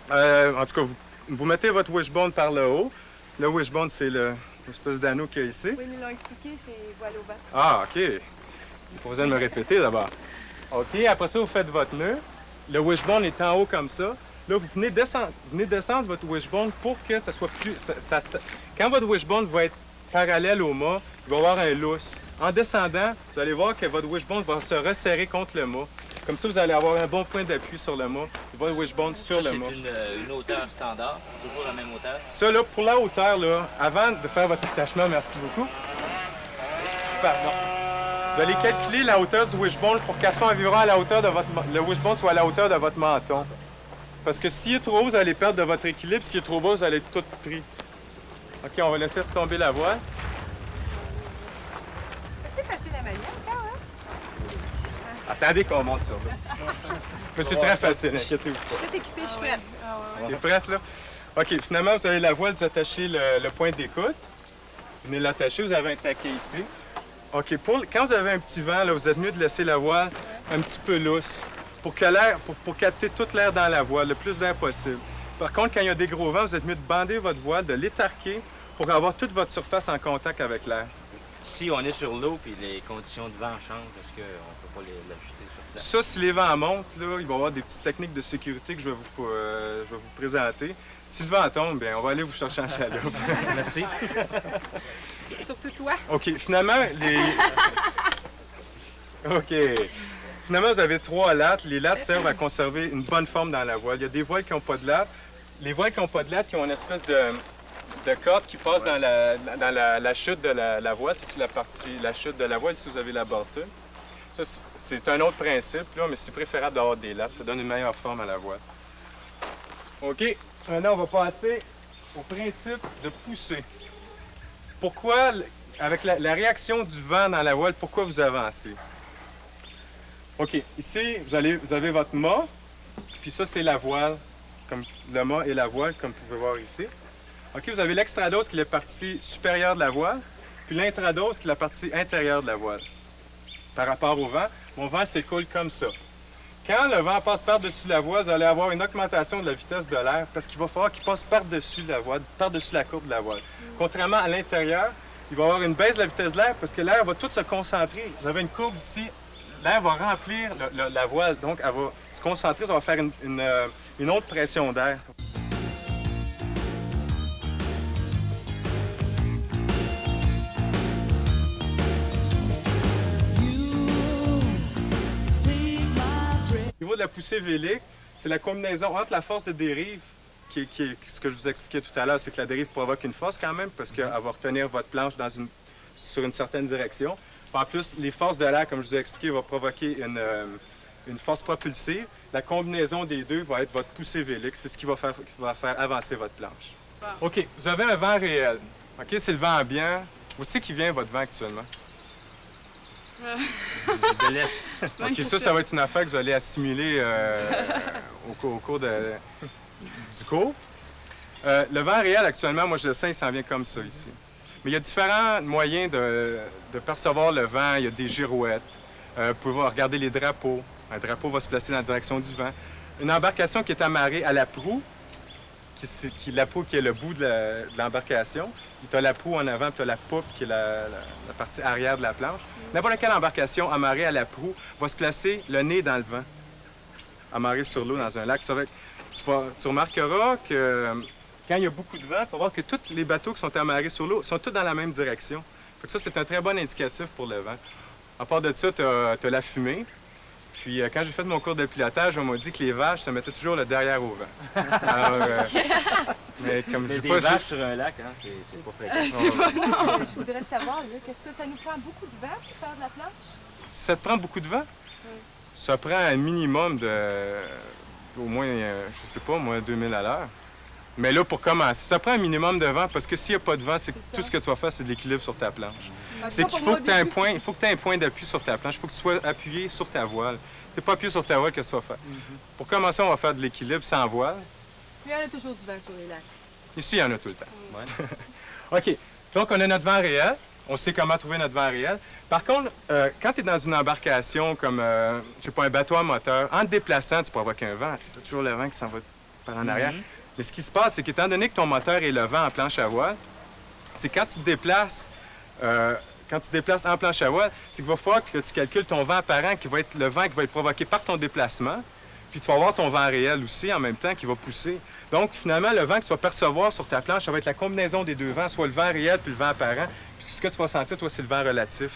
en tout cas, vous mettez votre wishbone par le haut. Le wishbone, c'est l'espèce d'anneau qu'il y a ici. Oui, ils l'ont expliqué chez Voile au bateau. Ah, OK. Il n'y a pas besoin de me répéter d'abord. OK, après ça, vous faites votre nœud. Le wishbone est en haut comme ça. Là, vous venez descendre votre wishbone pour que ça soit plus... Quand votre wishbone va être parallèle au mât, il va y avoir un lousse. En descendant, vous allez voir que votre wishbone va se resserrer contre le mât. Comme ça, vous allez avoir un bon point d'appui sur le mât. Votre wishbone sur le mât. C'est une hauteur standard, toujours la même hauteur. Ça, là, pour la hauteur, là, avant de faire votre attachement, merci beaucoup. Pardon. Vous allez calculer la hauteur du wishbone pour qu'elle soit environ à la hauteur de votre... Le wishbone soit à la hauteur de votre menton. Parce que s'il est trop haut, vous allez perdre de votre équilibre. S'il est trop bas, vous allez être tout pris. OK, on va laisser retomber la voile. C'est facile à manier encore, hein? Attendez qu'on monte sur là. Mais c'est très facile, inquiétez-vous pas. Je suis équipée, je suis prête. T'es prête, là? OK, finalement, vous avez la voile, vous attachez le point d'écoute. Vous venez l'attacher, vous avez un taquet ici. OK, quand vous avez un petit vent, là, vous êtes mieux de laisser la voile un petit peu lousse pour capter tout l'air dans la voile, le plus d'air possible. Par contre, quand il y a des gros vents, vous êtes mieux de bander votre voile, de l'étarquer pour avoir toute votre surface en contact avec l'air. Si on est sur l'eau et les conditions de vent changent, est-ce qu'on ne peut pas l'ajuster sur place? Ça, si les vents montent, là, il va y avoir des petites techniques de sécurité que je vais vous présenter. Si le vent tombe, bien, on va aller vous chercher en chaloupe. Merci. Surtout toi. OK, finalement, OK. Finalement, vous avez 3 lattes. Les lattes servent à conserver une bonne forme dans la voile. Il y a des voiles qui n'ont pas de lattes. Les voiles qui n'ont pas de lattes, qui ont une espèce de corde qui passe dans la chute de la voile. Ça, c'est la chute de la voile. Ici, vous avez la bordure. Ça, c'est un autre principe, là, mais c'est préférable d'avoir des lattes. Ça donne une meilleure forme à la voile. OK. Maintenant, on va passer au principe de pousser. Pourquoi, avec la réaction du vent dans la voile, pourquoi vous avancez? OK. Ici, vous avez votre mât, puis ça, c'est la voile, comme le mât et la voile, comme vous pouvez voir ici. OK, vous avez l'extrados qui est la partie supérieure de la voile, puis l'intrados qui est la partie intérieure de la voile. Par rapport au vent, mon vent s'écoule comme ça. Quand le vent passe par-dessus la voile, vous allez avoir une augmentation de la vitesse de l'air parce qu'il va falloir qu'il passe par-dessus la voile, par-dessus la courbe de la voile. Contrairement à l'intérieur, il va y avoir une baisse de la vitesse de l'air parce que l'air va tout se concentrer. Vous avez une courbe ici, l'air va remplir la voile, donc elle va se concentrer, ça va faire une autre pression d'air. Au niveau de la poussée vélique, c'est la combinaison entre la force de dérive, qui est ce que je vous expliquais tout à l'heure, c'est que la dérive provoque une force quand même, parce qu'elle va retenir votre planche sur une certaine direction. En plus, les forces de l'air, comme je vous ai expliqué, vont provoquer une force propulsive. La combinaison des deux va être votre poussée vélique. C'est ce qui va faire avancer votre planche. OK, vous avez un vent réel. OK, c'est le vent ambiant. Où c'est qui vient votre vent actuellement? De l'Est. OK, ça va être une affaire que vous allez assimiler au cours du cours. Le vent réel, actuellement, moi, je le sens, il s'en vient comme ça, ici. Mais il y a différents moyens de percevoir le vent. Il y a des girouettes. Vous pouvez regarder les drapeaux. Un drapeau va se placer dans la direction du vent. Une embarcation qui est amarrée à la proue, la proue qui est le bout de l'embarcation. Tu as la proue en avant, tu as la poupe qui est la partie arrière de la planche. N'importe quelle embarcation amarrée à la proue va se placer le nez dans le vent, amarrée sur l'eau dans un lac. Tu remarqueras que quand il y a beaucoup de vent, tu vas voir que tous les bateaux qui sont amarrés sur l'eau sont tous dans la même direction. Fait que ça, c'est un très bon indicatif pour le vent. À part de ça, tu as la fumée. Puis quand j'ai fait mon cours de pilotage, on m'a dit que les vaches se mettaient toujours le derrière au vent. Alors, mais comme des vaches sur un lac, hein, c'est pas fréquent. Je voudrais savoir, là, qu'est-ce que ça nous prend beaucoup de vent pour faire de la planche? Ça te prend beaucoup de vent? Oui. Ça prend un minimum de, au moins, je sais pas, moins 2000 à l'heure. Mais là, pour commencer, ça prend un minimum de vent parce que s'il n'y a pas de vent, c'est que tout ce que tu vas faire, c'est de l'équilibre sur ta planche. C'est qu'il faut que tu aies un point d'appui sur ta planche. Il faut que tu sois appuyé sur ta voile. Tu n'es pas appuyé sur ta voile, qu'est-ce que tu vas faire? Pour commencer, on va faire de l'équilibre sans voile. Puis il y en a toujours du vent sur les lacs. Ici, il y en a tout le temps. Ouais. OK. Donc, on a notre vent réel. On sait comment trouver notre vent réel. Par contre, quand tu es dans une embarcation comme, je sais pas, un bateau à moteur, en te déplaçant, tu provoques un vent. Tu as toujours le vent qui s'en va par en arrière. Mais ce qui se passe, c'est qu'étant donné que ton moteur est le vent en planche à voile, c'est quand tu te déplaces, en planche à voile, c'est qu'il va falloir que tu calcules ton vent apparent, qui va être le vent qui va être provoqué par ton déplacement. Puis tu vas avoir ton vent réel aussi en même temps qui va pousser. Donc, finalement, le vent que tu vas percevoir sur ta planche, ça va être la combinaison des deux vents, soit le vent réel puis le vent apparent. Puis ce que tu vas sentir, toi, c'est le vent relatif.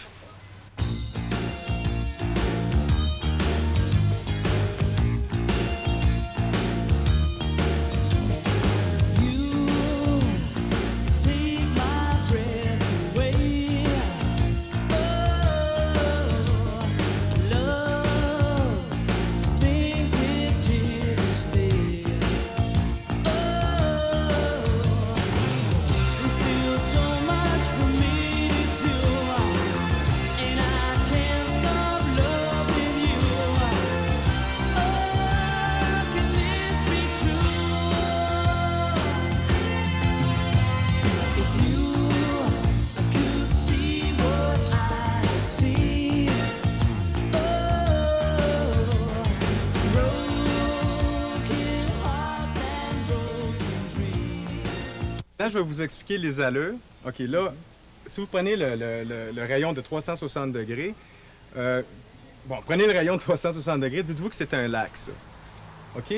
Là, je vais vous expliquer les allures. OK, là, si vous prenez le rayon de 360 degrés, prenez le rayon de 360 degrés, dites-vous que c'est un lac, ça. OK?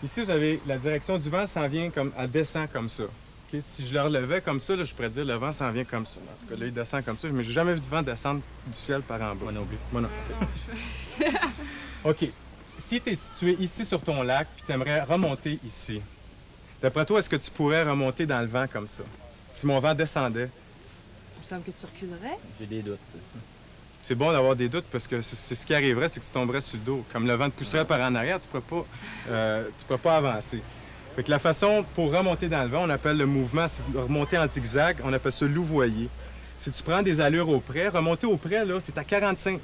Ici, vous avez la direction du vent s'en vient comme, elle descend comme ça. OK? Si je le relevais comme ça, là, je pourrais dire le vent s'en vient comme ça. En tout cas, là, il descend comme ça, mais j'ai jamais vu de vent descendre du ciel par en bas. Moi non plus. Moi non plus. OK. Si tu es situé ici sur ton lac, puis tu aimerais remonter ici, d'après toi, est-ce que tu pourrais remonter dans le vent comme ça? Si mon vent descendait? Il me semble que tu reculerais. J'ai des doutes. C'est bon d'avoir des doutes parce que c'est ce qui arriverait, c'est que tu tomberais sur le dos. Comme le vent te pousserait par en arrière, tu ne pourrais pas avancer. Fait que la façon pour remonter dans le vent, on appelle le mouvement, c'est de remonter en zigzag, on appelle ça louvoyer. Si tu prends des allures au près, remonter au près, là, c'est à 45...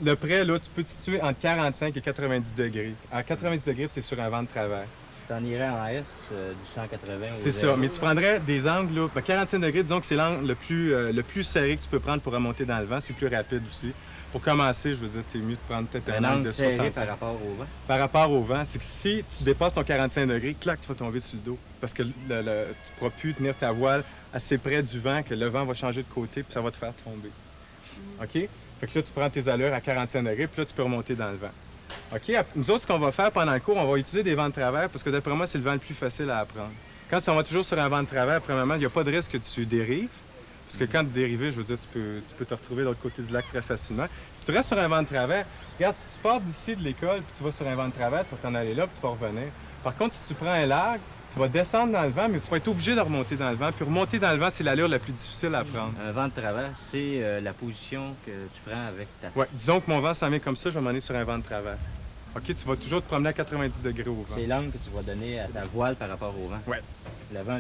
le près, là, tu peux te situer entre 45 et 90 degrés. À 90 degrés, tu es sur un vent de travers. T'en irais en S du 180 au C'est ça, mais tu prendrais des angles, là, 45 degrés, disons que c'est l'angle le plus serré que tu peux prendre pour remonter dans le vent. C'est plus rapide aussi. Pour commencer, je veux dire, t'es mieux de prendre peut-être un angle de 65. par rapport au vent? Par rapport au vent, c'est que si tu dépasses ton 45 degrés, clac, tu vas tomber sur le dos. Parce que tu ne pourras plus tenir ta voile assez près du vent que le vent va changer de côté puis ça va te faire tomber. OK? Fait que là, tu prends tes allures à 45 degrés puis là, tu peux remonter dans le vent. OK? Nous autres, ce qu'on va faire pendant le cours, on va utiliser des vents de travers parce que d'après moi, c'est le vent le plus facile à apprendre. Quand on va toujours sur un vent de travers, premièrement, il n'y a pas de risque que tu dérives. Parce que quand tu dérives, je veux dire, tu peux te retrouver de l'autre côté du lac très facilement. Si tu restes sur un vent de travers, regarde, si tu pars d'ici de l'école puis tu vas sur un vent de travers, tu vas t'en aller là puis tu vas revenir. Par contre, si tu prends un large, tu vas descendre dans le vent, mais tu vas être obligé de remonter dans le vent. Puis remonter dans le vent, c'est l'allure la plus difficile à prendre. Un vent de travers, c'est la position que tu prends avec ta... Oui, disons que mon vent s'en vient comme ça, je vais m'en aller sur un vent de travers. OK, tu vas toujours te promener à 90 degrés au vent. C'est l'angle que tu vas donner à ta voile par rapport au vent? Oui.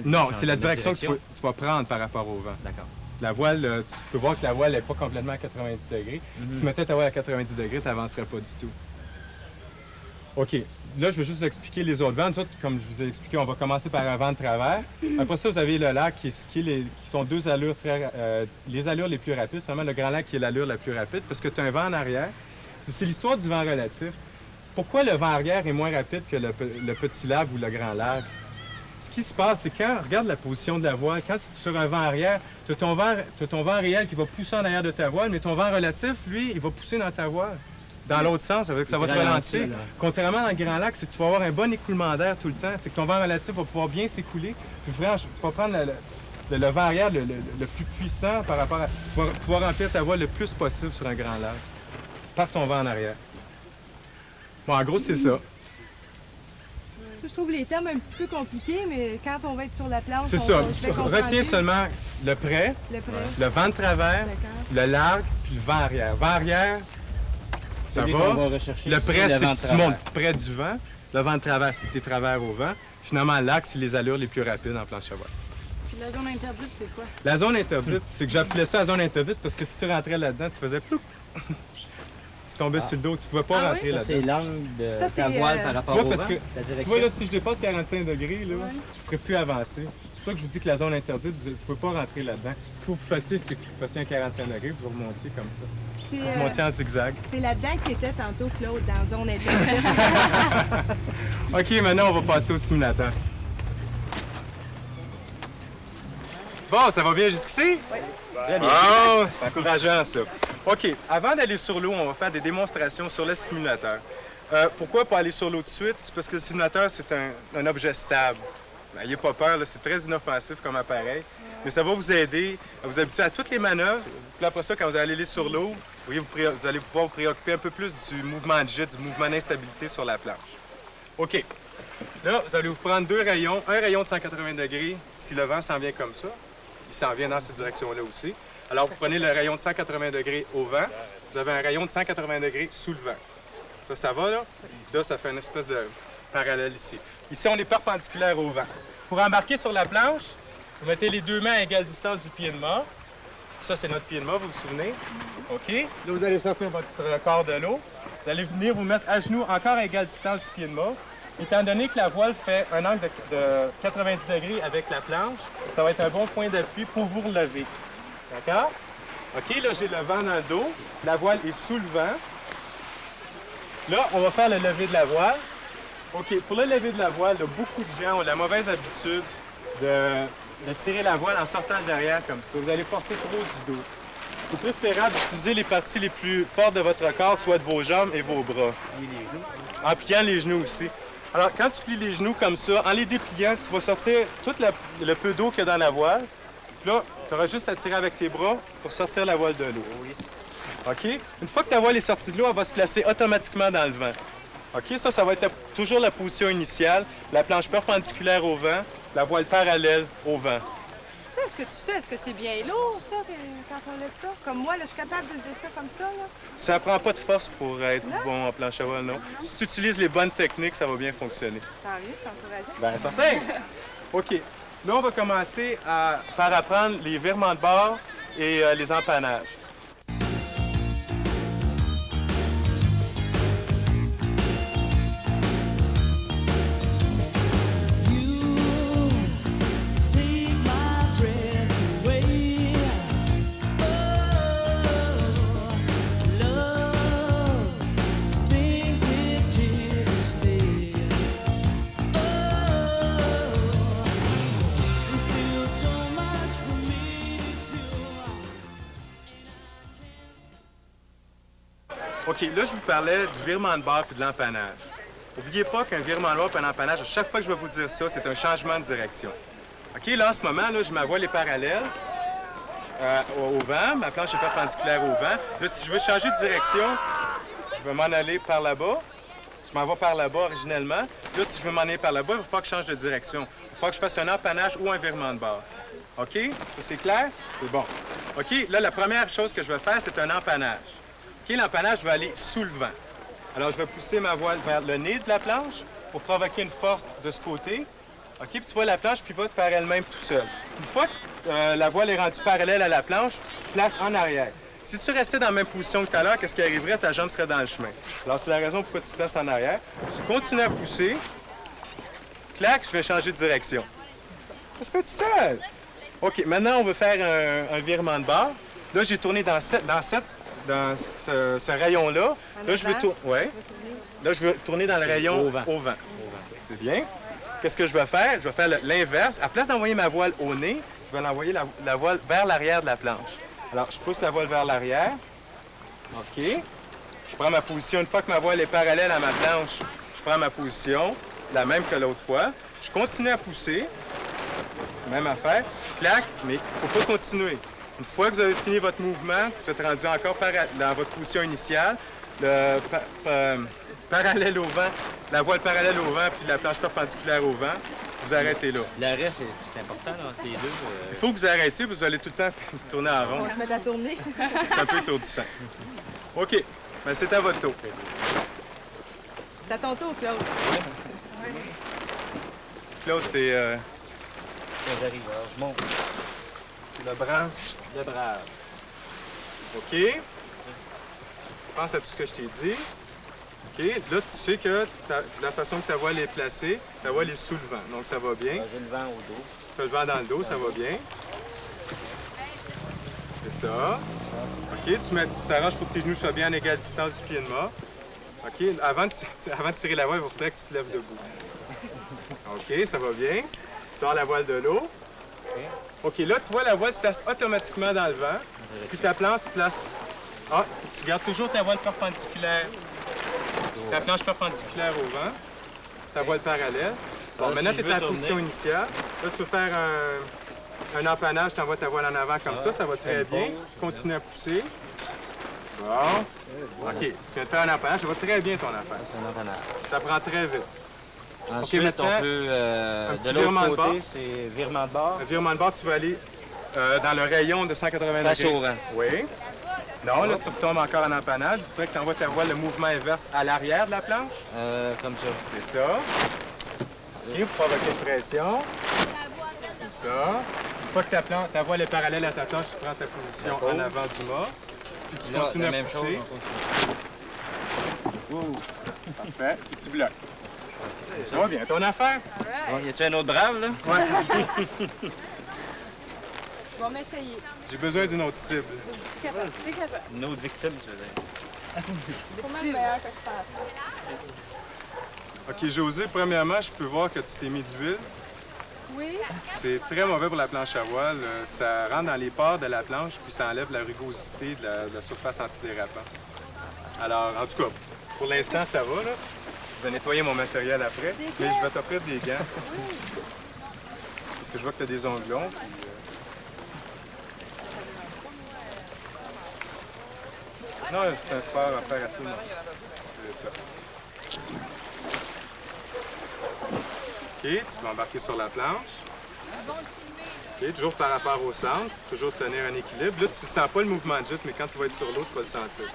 Non, c'est la direction que tu vas prendre par rapport au vent. D'accord. La voile, tu peux voir que la voile n'est pas complètement à 90 degrés. Si tu mettais ta voile à 90 degrés, tu n'avancerais pas du tout. OK. Là, je vais juste vous expliquer les autres vents. Nous autres, comme je vous ai expliqué, on va commencer par un vent de travers. Après ça, vous avez le lac qui sont deux allures les allures les plus rapides. Vraiment, le grand lac qui est l'allure la plus rapide parce que tu as un vent en arrière. C'est l'histoire du vent relatif. Pourquoi le vent arrière est moins rapide que le petit lac ou le grand lac? Ce qui se passe, c'est quand, regarde la position de la voile, quand tu es sur un vent arrière, tu as ton vent réel qui va pousser en arrière de ta voile, mais ton vent relatif, lui, il va pousser dans ta voile. Dans l'autre sens, ça veut dire que ça va te ralentir. Contrairement dans le grand lac, c'est que tu vas avoir un bon écoulement d'air tout le temps. C'est que ton vent relatif va pouvoir bien s'écouler. Puis vraiment, tu vas prendre le vent arrière le plus puissant par rapport à... Tu vas pouvoir remplir ta voile le plus possible sur un grand lac par ton vent en arrière. Bon, en gros, c'est ça. Je trouve les termes un petit peu compliqués, mais quand on va être sur la planche, c'est ça. Tu retiens seulement le près, le vent de travers, le large, puis le vent arrière. Vent arrière, ça va. Le près, c'est que tu montes près du vent. Le vent de travers, c'est tes travers au vent. Finalement, l'axe, c'est les allures les plus rapides en planche à voile. Puis la zone interdite, c'est quoi? La zone interdite, c'est que j'appelais ça la zone interdite parce que si tu rentrais là-dedans, tu faisais ploup. Tu tombais sur le dos, tu ne pouvais pas rentrer là-dedans. C'est l'angle de ta voile par rapport au vent? Tu vois, là, si je dépasse 45 degrés, là, je ne pourrais plus avancer. Je pour ça que je vous dis que la zone interdite, vous ne pouvez pas rentrer là-dedans. Ce qu'il faut que vous fassiez, c'est que vous fassiez un 45 degrés, vous remontiez comme ça. Vous remontiez en zigzag. C'est là-dedans que tu étais tantôt, Claude, dans zone interdite. OK, maintenant, on va passer au simulateur. Bon, ça va bien jusqu'ici? Oui. Bon, c'est encourageant, ça. OK, avant d'aller sur l'eau, on va faire des démonstrations sur le simulateur. Pourquoi pas aller sur l'eau tout de suite? C'est parce que le simulateur, c'est un objet stable. N'ayez pas peur, c'est très inoffensif comme appareil. Mais ça va vous aider à vous habituer à toutes les manœuvres. Puis après ça, quand vous allez aller sur l'eau, vous allez pouvoir vous préoccuper un peu plus du mouvement de jet, du mouvement d'instabilité sur la planche. OK. Là, vous allez vous prendre deux rayons. Un rayon de 180 degrés, si le vent s'en vient comme ça. Il s'en vient dans cette direction-là aussi. Alors, vous prenez le rayon de 180 degrés au vent. Vous avez un rayon de 180 degrés sous le vent. Ça va, là? Puis là, ça fait une espèce de parallèle ici. Ici, on est perpendiculaire au vent. Pour embarquer sur la planche, vous mettez les deux mains à égale distance du pied de mât. Ça, c'est notre pied de mât, vous vous souvenez? OK. Là, vous allez sortir votre corps de l'eau. Vous allez venir vous mettre à genoux encore à égale distance du pied de mât. Étant donné que la voile fait un angle de 90 degrés avec la planche, ça va être un bon point d'appui pour vous relever. D'accord? OK, là, j'ai le vent dans le dos. La voile est sous le vent. Là, on va faire le lever de la voile. OK, pour le lever de la voile, là, beaucoup de gens ont la mauvaise habitude de tirer la voile en sortant derrière comme ça. Vous allez forcer trop du dos. C'est préférable d'utiliser les parties les plus fortes de votre corps, soit de vos jambes et vos bras. En pliant les genoux aussi. Alors, quand tu plies les genoux comme ça, en les dépliant, tu vas sortir tout le peu d'eau qu'il y a dans la voile. Puis là, tu auras juste à tirer avec tes bras pour sortir la voile de l'eau. OK? Une fois que ta voile est sortie de l'eau, elle va se placer automatiquement dans le vent. OK? Ça va être toujours la position initiale, la planche perpendiculaire au vent, la voile parallèle au vent. Ça, est-ce que tu sais, est-ce que c'est bien lourd, ça, quand on lève ça? Comme moi, là, je suis capable de lever ça comme ça, là? Ça prend pas de force pour être bon en planche à voile, non. Si tu utilises les bonnes techniques, ça va bien fonctionner. Tant mieux, c'est encourageant. Bien, certain! OK. Là, on va commencer par apprendre les virements de bord et les empannages. OK, là, je vous parlais du virement de bord et de l'empannage. N'oubliez pas qu'un virement de bord et un empannage, à chaque fois que je vais vous dire ça, c'est un changement de direction. OK, là, en ce moment, là, je ma voile est parallèle au vent. Ma planche est perpendiculaire au vent. Là, si je veux changer de direction, je vais m'en aller par là-bas. Je m'en vais par là-bas originellement. Là, si je veux m'en aller par là-bas, il va falloir que je change de direction. Il va falloir que je fasse un empannage ou un virement de bord. OK? Ça, c'est clair? C'est bon. OK, là, la première chose que je vais faire, c'est un empannage. OK, l'empannage, je vais aller sous le vent. Alors, je vais pousser ma voile vers le nez de la planche pour provoquer une force de ce côté. OK, puis tu vois, la planche pivote par elle-même tout seul. Une fois que la voile est rendue parallèle à la planche, tu te places en arrière. Si tu restais dans la même position que tout à l'heure, qu'est-ce qui arriverait? Ta jambe serait dans le chemin. Alors, c'est la raison pourquoi tu te places en arrière. Tu continues à pousser. Clac, je vais changer de direction. Ça se fait tout seul. OK, maintenant, on veut faire un virement de bord. Là, j'ai tourné dans ce rayon-là. Là, je veux tourner dans le rayon au vent. C'est bien. Qu'est-ce que je vais faire? Je vais faire l'inverse. À place d'envoyer ma voile au nez, je vais l'envoyer la voile vers l'arrière de la planche. Alors, je pousse la voile vers l'arrière. OK. Je prends ma position. Une fois que ma voile est parallèle à ma planche, je prends ma position, la même que l'autre fois. Je continue à pousser. Même affaire. Clac, mais il ne faut pas continuer. Une fois que vous avez fini votre mouvement, vous êtes rendu encore dans votre position initiale, parallèle au vent, la voile parallèle au vent puis la planche perpendiculaire au vent, vous arrêtez là. L'arrêt, c'est important là, entre les deux. Il faut que vous arrêtiez, vous allez tout le temps tourner en rond. On se met à tourner. C'est un peu étourdissant. OK, bien, c'est à votre tour. C'est à ton tour, Claude. Claude, t'es... J'arrive, alors je monte. Le bras. Le brave. OK. Pense à tout ce que je t'ai dit. OK. Là, tu sais que la façon que ta voile est placée, ta voile est sous le vent. Donc, ça va bien. J'ai le vent au dos. Tu as le vent dans le dos, ça va bien. C'est ça. OK, tu t'arranges pour que tes genoux soient bien en égale distance du pied de mât. OK, avant de tirer la voile, il faudrait que tu te lèves debout. OK, ça va bien. Tu sors la voile de l'eau. OK, là, tu vois, la voile se place automatiquement dans le vent. Puis ta planche se place... Ah, tu gardes toujours ta voile perpendiculaire. Ta planche perpendiculaire au vent. Ta voile parallèle. Bon, maintenant, tu es à la position initiale. Là, tu peux faire un empannage, tu envoies ta voile en avant comme ça va très bien. Continue à pousser. Bon. OK, tu viens de faire un empannage, ça va très bien ton affaire. C'est un empannage. Ça prend très vite. Ensuite, maintenant, on peut, petit de virement de l'autre bord. côté, c'est virement de bord. Le virement de bord, tu vas aller dans le rayon de 180 Face degrés. au vent. Oui. Non, là, tu retombes encore en empannage. Il faudrait que tu envoies ta voile le mouvement inverse à l'arrière de la planche. Comme ça. C'est ça. OK, pour provoquer une pression. C'est ça. Une fois que ta voile est parallèle à ta planche, tu prends ta position en avant du mât. Puis tu continues à pousser. Parfait. Puis tu bloques. Ça va bien, ton affaire? Bon, y a-tu un autre brave, là? Ouais. Je vais m'essayer. J'ai besoin d'une autre cible. T'es capable. Une autre victime, je veux dire. C'est pas mal meilleur que je pensais. OK, José, premièrement, je peux voir que tu t'es mis de l'huile. Oui. C'est très mauvais pour la planche à voile. Ça rentre dans les pores de la planche, puis ça enlève la rugosité de la surface antidérapant. Alors, en tout cas, pour l'instant, ça va, là. Je vais nettoyer mon matériel après, mais je vais t'offrir des gants. Parce que je vois que tu as des ongles longs. Non, c'est un sport à faire à tout le monde. C'est ça. OK, tu vas embarquer sur la planche. OK, toujours par rapport au centre, toujours tenir un équilibre. Là, tu ne sens pas le mouvement de jet, mais quand tu vas être sur l'eau, tu vas le sentir.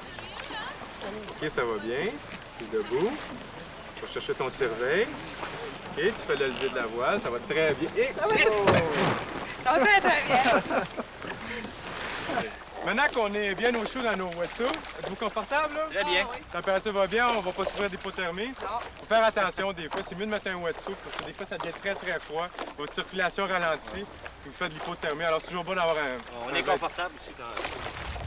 OK, ça va bien. Tu es debout. Tu vas chercher ton tire-veille. OK, tu fais le lever de la voile, ça va très bien. Et... Ça va très, très bien. Maintenant qu'on est bien au chaud dans nos wetsuits, êtes-vous confortable, là? Très bien. La température va bien, on va pas souffrir d'hypothermie. Non. Faut faire attention des fois, c'est mieux de mettre un wetsuit parce que des fois ça devient très très froid. Votre circulation ralentit, vous faites de l'hypothermie, alors c'est toujours bon d'avoir un... On est confortable aussi quand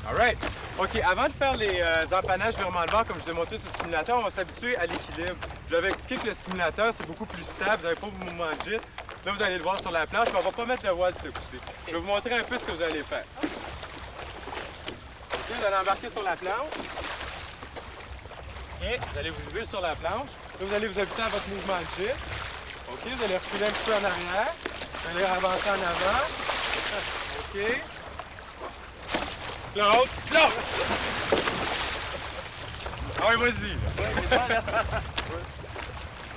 All right. OK, avant de faire les empannages virement de bord, comme je vous ai montré sur le simulateur, on va s'habituer à l'équilibre. Je vous avais expliqué que le simulateur, c'est beaucoup plus stable, vous n'avez pas de mouvement de gîte. Là, vous allez le voir sur la planche, mais on va pas mettre de voile cette coup-ci. Je vais vous montrer un peu ce que vous allez faire. OK, vous allez embarquer sur la planche. OK, vous allez vous lever sur la planche. Là, vous allez vous habituer à votre mouvement de gîte. OK, vous allez reculer un petit peu en arrière. Vous allez avancer en avant. OK. Flotte! Flotte! Ah oui, vas-y.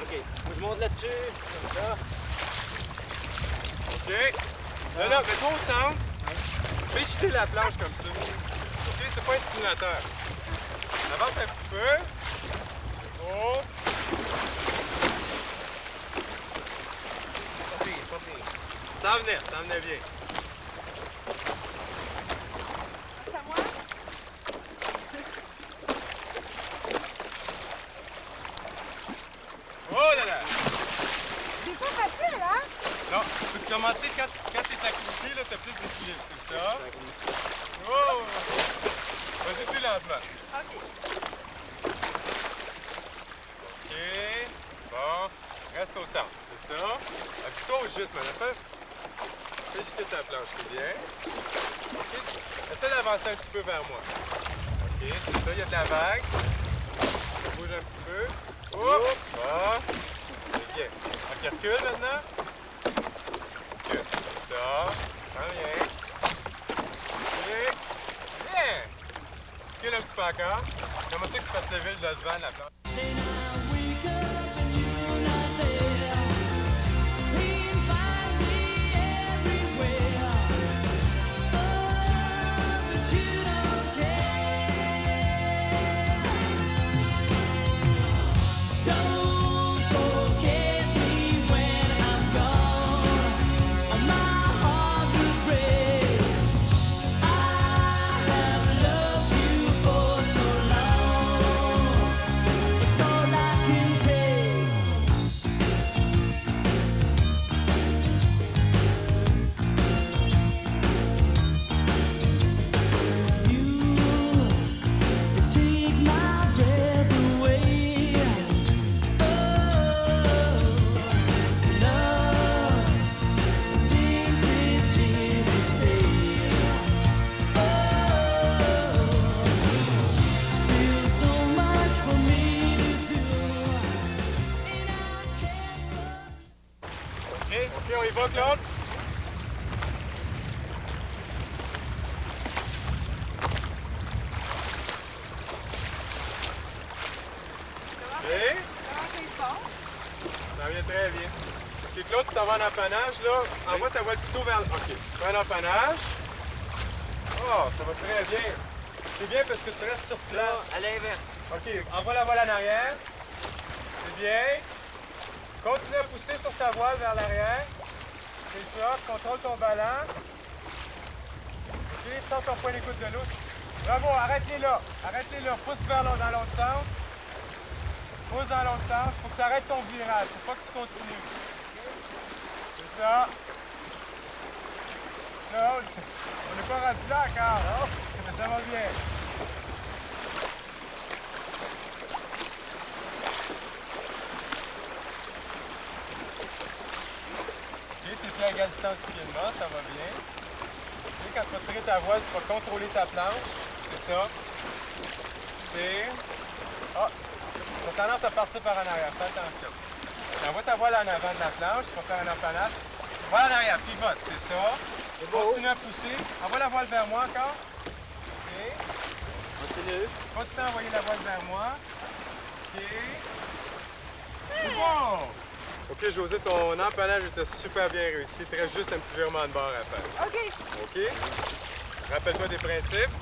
OK. Je monte là-dessus, comme ça. OK. Là, mets-toi au centre. Fais jeter la planche comme ça. OK, c'est pas un simulateur. Avance un petit peu. Oh. Pas pire, pas pire. Ça en venait bien. C'est à moi? Oh là là! C'est pas facile, hein? Non, tu peux commencer quand t'es accroupi, là, t'as plus d'équilibre, c'est ça? Oh! Vas-y plus lentement. OK. OK. Bon. Reste au centre, c'est ça? Appuie-toi au gîte, maintenant. Fais jeter ta planche, c'est bien. OK. Essaie d'avancer un petit peu vers moi. OK, c'est ça, il y a de la vague. Bouge un petit peu. Oh! Bon. C'est bien. OK, recule maintenant. Recule. C'est ça. Très bien. OK. Bien. Recule un petit peu encore. J'aimerais ça que tu fasses lever le devant de la planche. Claude, tu t'en vas en empannage, là. Envoie ta voile plutôt vers... OK. Tu vas en empannage. Oh, ça va très bien. C'est bien parce que tu restes sur place. À l'inverse. OK, envoie la voile en arrière. C'est bien. Continue à pousser sur ta voile vers l'arrière. C'est ça. Contrôle ton ballon. OK, sors ton point d'écoute de l'eau. Bravo, arrête-les là. Arrête-les là. Pousse dans l'autre sens. Pousse dans l'autre sens. Faut que tu arrêtes ton virage. Faut pas que tu continues. C'est ça. Claude, on n'est pas rendu là encore. Non? Mais ça va bien. OK, t'es pris à égale distance du pied de mât, ça va bien. OK, quand tu vas tirer ta voile, tu vas contrôler ta planche. C'est ça. C'est... Ah! Tu as tendance à partir par en arrière. Fais attention. Envoie ta voile en avant de la planche. Tu vas faire un empannage. Voile en arrière, pivote, c'est ça. Continue à pousser. Envoie la voile vers moi encore. OK. Continue. Continue à envoyer la voile vers moi. OK. C'est bon! OK, José, ton empannage était super bien réussi. Il te reste juste un petit virement de bord à faire. OK. OK? Rappelle-toi des principes.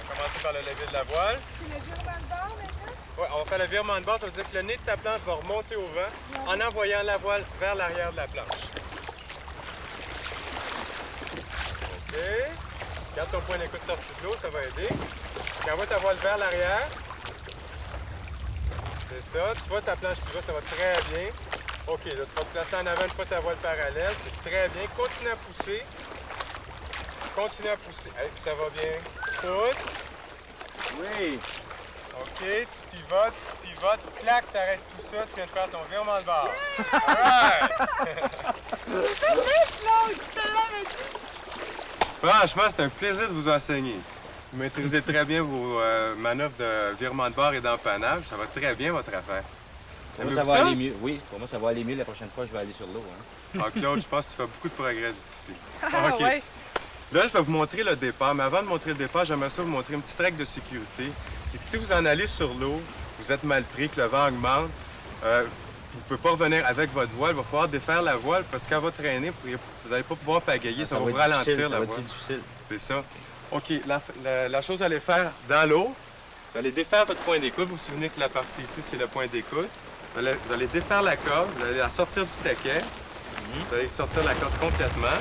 On va commencer par le lever de la voile. C'est le virement de bord maintenant? Oui, on va faire le virement de bord. Ça veut dire que le nez de ta planche va remonter au vent en envoyant la voile vers l'arrière de la planche. OK. Garde ton point d'écoute sorti de l'eau, ça va aider. Puis envoie ta voile vers l'arrière. C'est ça. Tu vois ta planche qui va, ça va très bien. OK, là, tu vas te placer en avant une fois ta voile parallèle. C'est très bien. Continue à pousser. Continue à pousser. Hey, ça va bien. Pousse. Oui. OK, tu pivotes, clac, t'arrêtes tout ça, tu viens de faire ton virement de bord. All right! Franchement, c'est un plaisir de vous enseigner. Vous maîtrisez très bien vos manœuvres de virement de bord et d'empannage. Ça va très bien, votre affaire. Pour moi, Aimez-vous ça va aller mieux. Oui, pour moi, ça va aller mieux la prochaine fois que je vais aller sur l'eau. Hein. Ah, Claude, je pense que tu fais beaucoup de progrès jusqu'ici. Ah, OK. ouais. Là, je vais vous montrer le départ. Mais avant de montrer le départ, j'aimerais ça vous montrer une petite règle de sécurité. C'est que si vous en allez sur l'eau, vous êtes mal pris, que le vent augmente, vous ne pouvez pas revenir avec votre voile. Il va falloir défaire la voile parce qu'elle va traîner. Vous n'allez pas pouvoir pagayer. Ça va vous ralentir, difficile, la ça va être voile. plus difficile. C'est ça. OK. La chose à aller faire dans l'eau, vous allez défaire votre point d'écoute. Vous vous souvenez que la partie ici, c'est le point d'écoute. Vous allez défaire la corde. Vous allez la sortir du taquet. Vous allez sortir la corde complètement.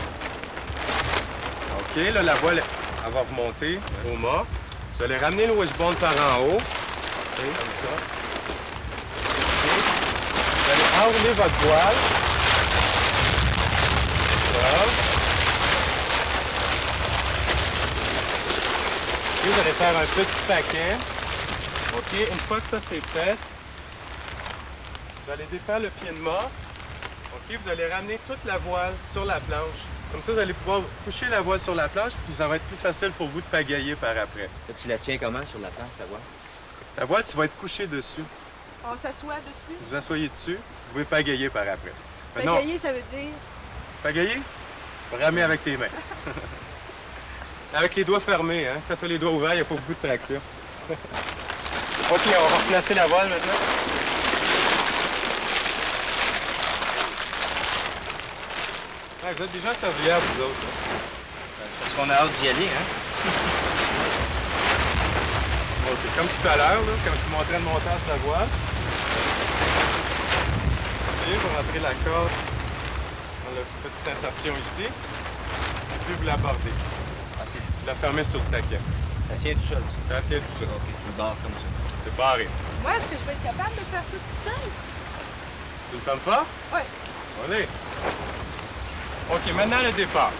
OK. Là, la voile, elle va remonter au mât. Vous allez ramener le wishbone par en haut. OK, comme ça. OK. Vous allez enrouler votre voile. Voilà. Puis vous allez faire un petit paquet. OK, une fois que ça c'est fait, vous allez défaire le pied de mât. OK, vous allez ramener toute la voile sur la planche. Comme ça, vous allez pouvoir coucher la voile sur la planche, puis ça va être plus facile pour vous de pagayer par après. Là, tu la tiens comment sur la planche, ta voile? La voile, tu vas être couché dessus. On s'assoit dessus. Vous asseyez dessus, vous pouvez pagayer par après. Maintenant, Pagayer, ça veut dire... pagayer, ramer avec tes mains. Avec les doigts fermés, hein. Quand tu as les doigts ouverts, il n'y a pas beaucoup de traction. OK, on va replacer la voile maintenant. Ouais, vous êtes déjà serviables, vous autres. C'est parce qu'on a hâte d'y aller, hein? OK, comme tout à l'heure, là, quand je vous montrais le montage de la voile. OK, vous rentrez la corde dans la petite insertion ici. Et puis vous l'abordez. Ah, c'est... Vous la fermez sur le taquet. Ça tient tout seul, ça. Ça tient tout seul. OK, tu le barres comme ça. C'est barré. Moi, est-ce que je vais être capable de faire ça toute seule? Tu le fermes pas? Oui. Allez. OK, maintenant le départ.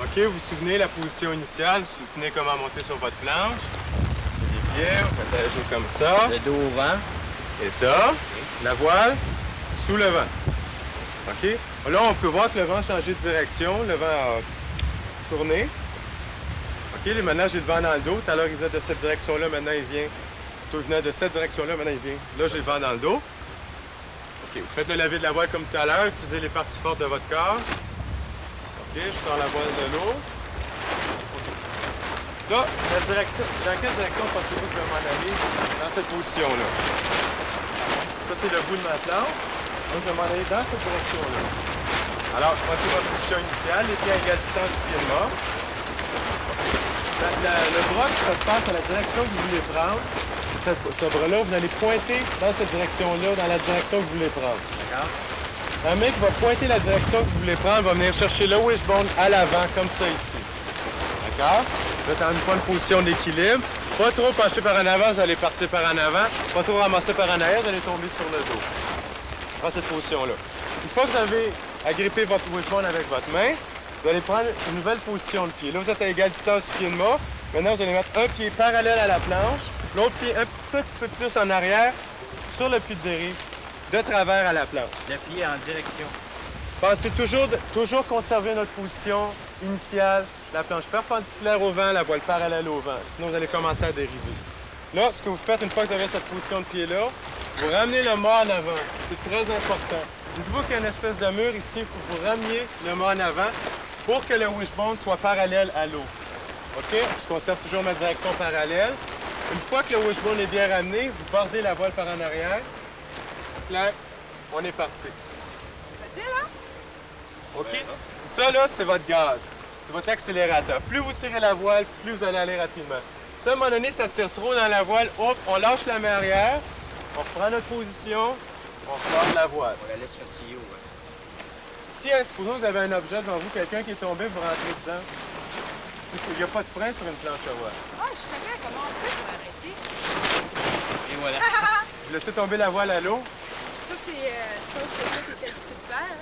OK, vous vous souvenez la position initiale, vous vous souvenez comment monter sur votre planche. Sur les pieds, vous faites la joue comme ça. Le dos au vent. Et ça, la voile sous le vent. OK? Là, on peut voir que le vent a changé de direction. Le vent a tourné. OK, maintenant, j'ai le vent dans le dos. Tout à l'heure, il venait de cette direction-là. Maintenant, il vient... Tout venait de cette direction-là. Maintenant, il vient... Là, j'ai le vent dans le dos. OK, vous faites le laver de la voile comme tout à l'heure. Utilisez les parties fortes de votre corps. OK, je sors la voile de l'eau. Là, la direction... Dans quelle direction pensez-vous que je vais m'en aller? Dans cette position-là. Ça, c'est le bout de ma planche. Donc, je vais m'en aller dans cette direction-là. Alors, montez votre position initiale, les pieds à égale distance du pied de mort. Le bras qui se passe à la direction que vous voulez prendre, ce bras-là, vous allez pointer dans cette direction-là, dans la direction que vous voulez prendre. D'accord? La main qui va pointer la direction que vous voulez prendre va venir chercher le wishbone à l'avant, comme ça ici. D'accord? Vous êtes en une bonne position d'équilibre. Pas trop pencher par en avant, vous allez partir par en avant. Pas trop ramasser par en arrière, vous allez tomber sur le dos. Dans cette position-là. Une fois que vous avez agrippé votre wishbone avec votre main, vous allez prendre une nouvelle position de pied. Là, vous êtes à égale distance du pied de mât. Maintenant, vous allez mettre un pied parallèle à la planche, l'autre pied un petit peu plus en arrière sur le puits de dérive, de travers à la planche. Le pied en direction. Pensez toujours conserver notre position initiale, la planche perpendiculaire au vent, la voile parallèle au vent. Sinon, vous allez commencer à dériver. Là, ce que vous faites une fois que vous avez cette position de pied-là, vous ramenez le mât en avant. C'est très important. Dites-vous qu'il y a une espèce de mur ici, il faut que vous rameniez le mât en avant pour que le wishbone soit parallèle à l'eau. OK? Je conserve toujours ma direction parallèle. Une fois que le wishbone est bien ramené, vous bordez la voile par en arrière. Clac, on est parti. Facile, hein? OK? Ça, là, c'est votre gaz. C'est votre accélérateur. Plus vous tirez la voile, plus vous allez aller rapidement. Ça, à un moment donné, ça tire trop dans la voile. Hop, on lâche la main arrière. On reprend notre position. On sort de la voile. On la laisse facile. Ouais. Si, supposons que vous avez un objet devant vous, quelqu'un qui est tombé, vous rentrez dedans. Il n'y a pas de frein sur une planche à voile. Ah, je savais comment on fait pour arrêter. Et voilà. Vous laissez tomber la voile à l'eau. Ça, c'est une chose que toi, t'es habitué de faire,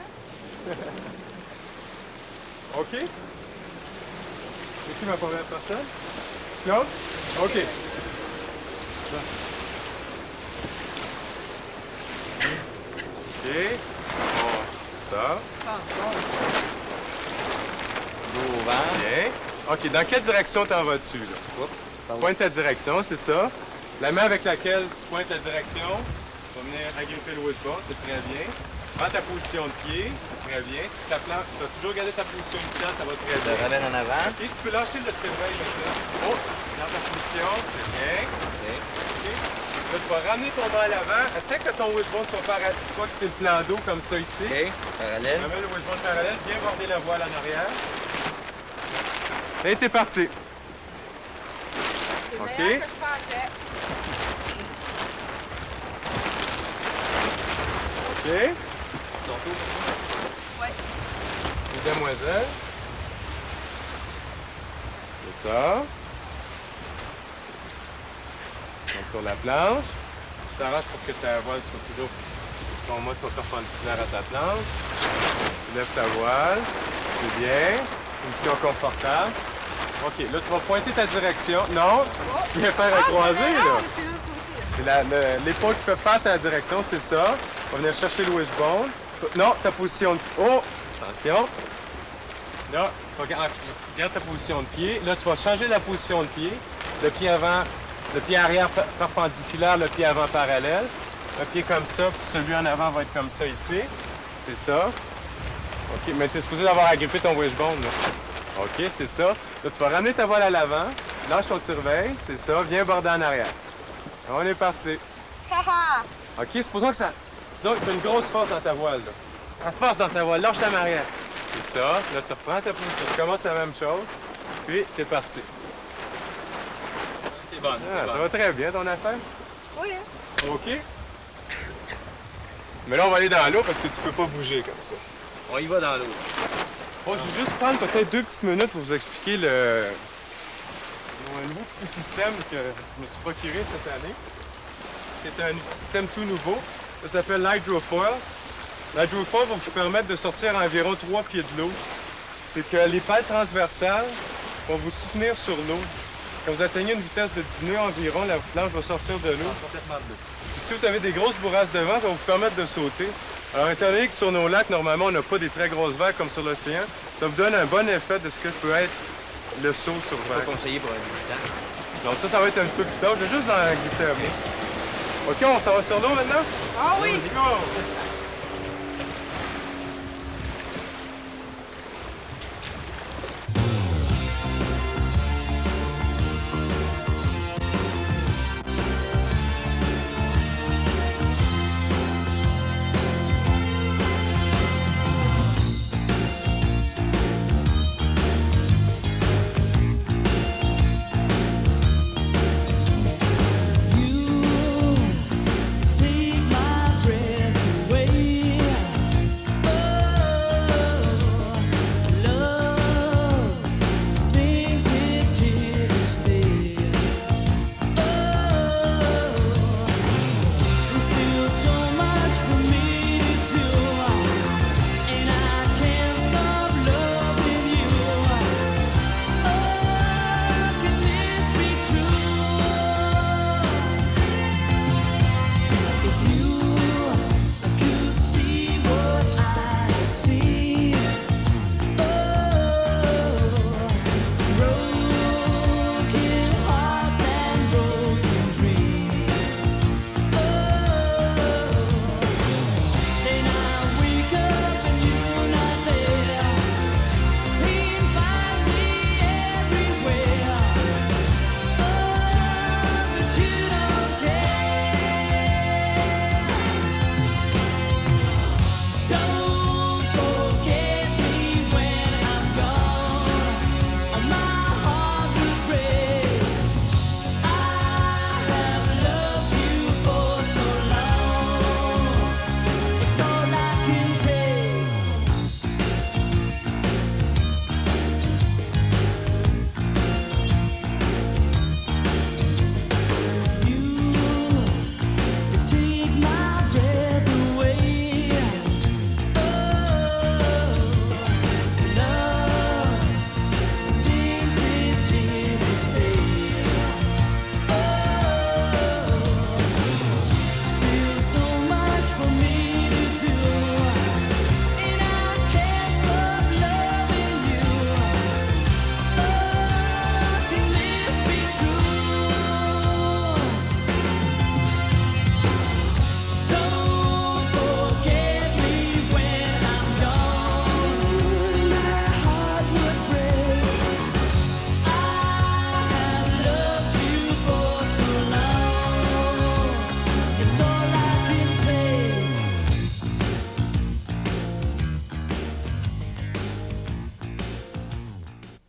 hein? OK? C'est qui ma première personne? Claude? OK. OK. Bon, ça. Dos au vent. Bien. OK, dans quelle direction t'en vas dessus, là? Pointe ta direction, c'est ça. La main avec laquelle tu pointes la direction va venir agripper le wishbone, c'est très bien. Prends ta position de pied, c'est très bien. Tu as toujours gardé ta position initiale, ça va très Je bien. le ramène en avant. OK, tu peux lâcher le tire-veille maintenant. Oh, garde ta position, c'est bien. OK. OK. Là, tu vas ramener ton bras à l'avant. Essaie que ton wishbone soit parallèle. Tu vois que c'est le plan d'eau comme ça ici. OK. Parallèle. Ramène le wishbone parallèle, viens border la voile en arrière. Et t'es parti. C'est OK. meilleur que je pensais. OK. Oui. Les demoiselles. C'est ça. Donc sur la planche. Tu t'arraches pour que ta voile soit toujours, ton mât soit perpendiculaire à ta planche. Tu lèves ta voile. C'est bien. Position confortable. OK, là tu vas pointer ta direction. Non, tu viens faire un croisé là. C'est l'autre côté, là. C'est l'épaule qui fait face à la direction, c'est ça. On va venir chercher le wishbone. Non, ta position de... Oh! Attention. Là, tu vas garde ta position de pied. Là, tu vas changer la position de pied. Le pied avant, le pied arrière perpendiculaire, le pied avant parallèle. Un pied comme ça, puis celui en avant va être comme ça ici. C'est ça. OK, mais tu es supposé d'avoir agrippé ton wishbone, là. OK, c'est ça. Là, tu vas ramener ta voile à l'avant. Lâche ton tire-veille, c'est ça. Viens border en arrière. On est parti. OK, supposons que ça... Disons que tu as une grosse force dans ta voile, là. Ça force dans ta voile. Lâche ta arrière. C'est ça. Là, tu reprends ta position. Tu recommences la même chose. Puis, t'es parti. C'est bon. Ah, ça va très bien, ton affaire? Oui, hein? OK. Mais là, on va aller dans l'eau parce que tu peux pas bouger comme ça. On y va dans l'eau. Bon, je vais juste prendre peut-être 2 petites minutes pour vous expliquer un nouveau petit système que je me suis procuré cette année. C'est un système tout nouveau. Ça s'appelle l'Hydrofoil. L'Hydrofoil va vous permettre de sortir à environ 3 pieds de l'eau. C'est que les pales transversales vont vous soutenir sur l'eau. Quand vous atteignez une vitesse de 10 nœuds environ, la planche va sortir de l'eau. Complètement bleu. Puis si vous avez des grosses bourrasques de vent, ça va vous permettre de sauter. Alors, étant donné que sur nos lacs, normalement, on n'a pas des très grosses vagues comme sur l'océan, ça vous donne un bon effet de ce que peut être le saut sur C'est pas vague. conseillé pour un débutant. Donc ça va être un petit peu plus tard. Je vais juste en glisser un peu. OK, on s'en va sur l'eau maintenant? Ah oui! Let's go!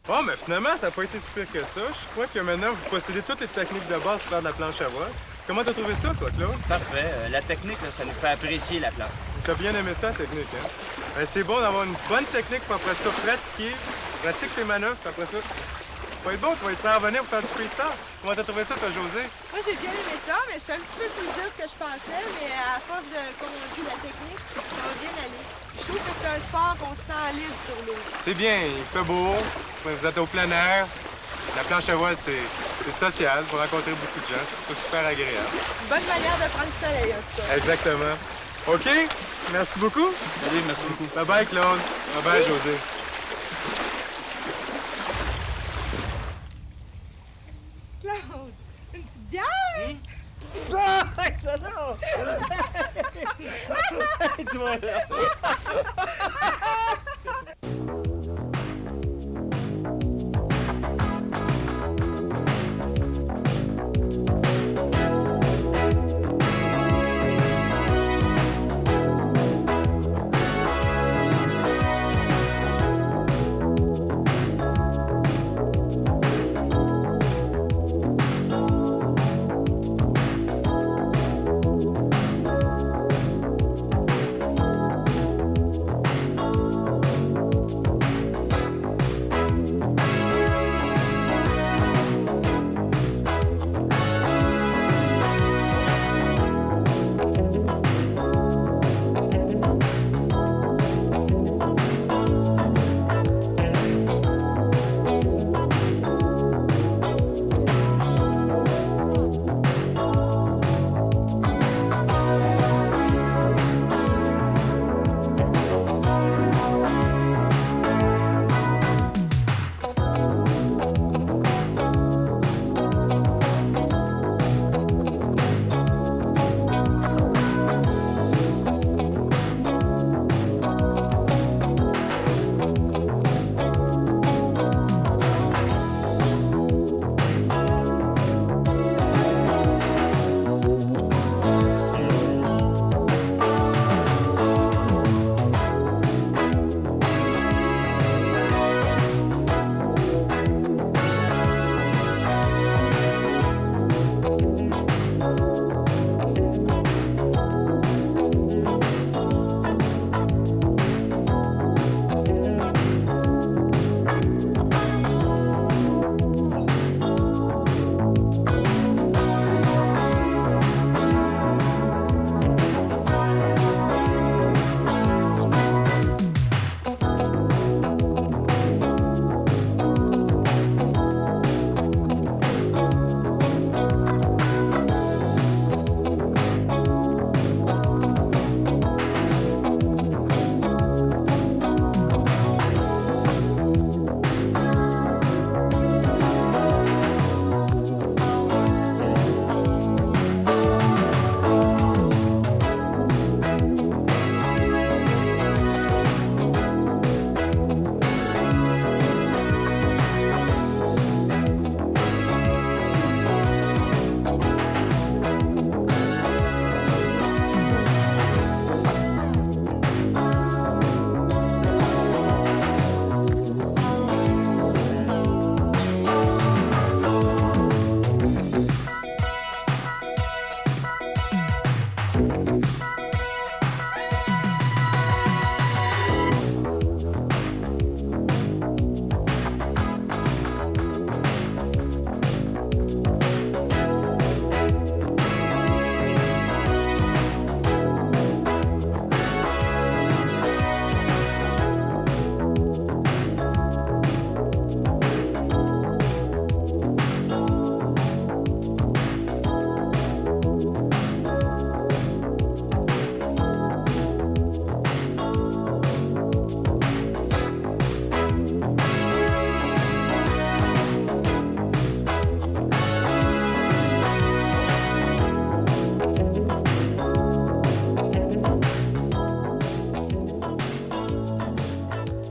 Oh, mais finalement, ça n'a pas été si pire que ça. Je crois que maintenant, vous possédez toutes les techniques de base pour faire de la planche à voile. Comment t'as trouvé ça, toi, Claude? Parfait. La technique, là, ça nous fait apprécier la planche. T'as bien aimé ça, la technique, hein? Ben, c'est bon d'avoir une bonne technique, puis après ça, pratiquer. Pratique tes manœuvres, puis après ça, tu vas être bon, tu vas être prêt à revenir pour faire du freestyle. Comment t'as trouvé ça, toi, José? Moi, j'ai bien aimé ça, mais c'était un petit peu plus dur que je pensais, mais à force de conduire la technique, ça va bien aller. Je trouve que c'est un sport qu'on se sent libre sur l'eau. C'est bien, il fait beau, vous êtes au plein air. La planche à voile, c'est social, vous rencontrez beaucoup de gens. C'est super agréable. Une bonne manière de prendre du soleil, en tout cas. Exactement. OK, merci beaucoup. Allez, merci beaucoup. Bye-bye, Claude. Bye-bye, José. Claude, une petite bière? Tu vois, là.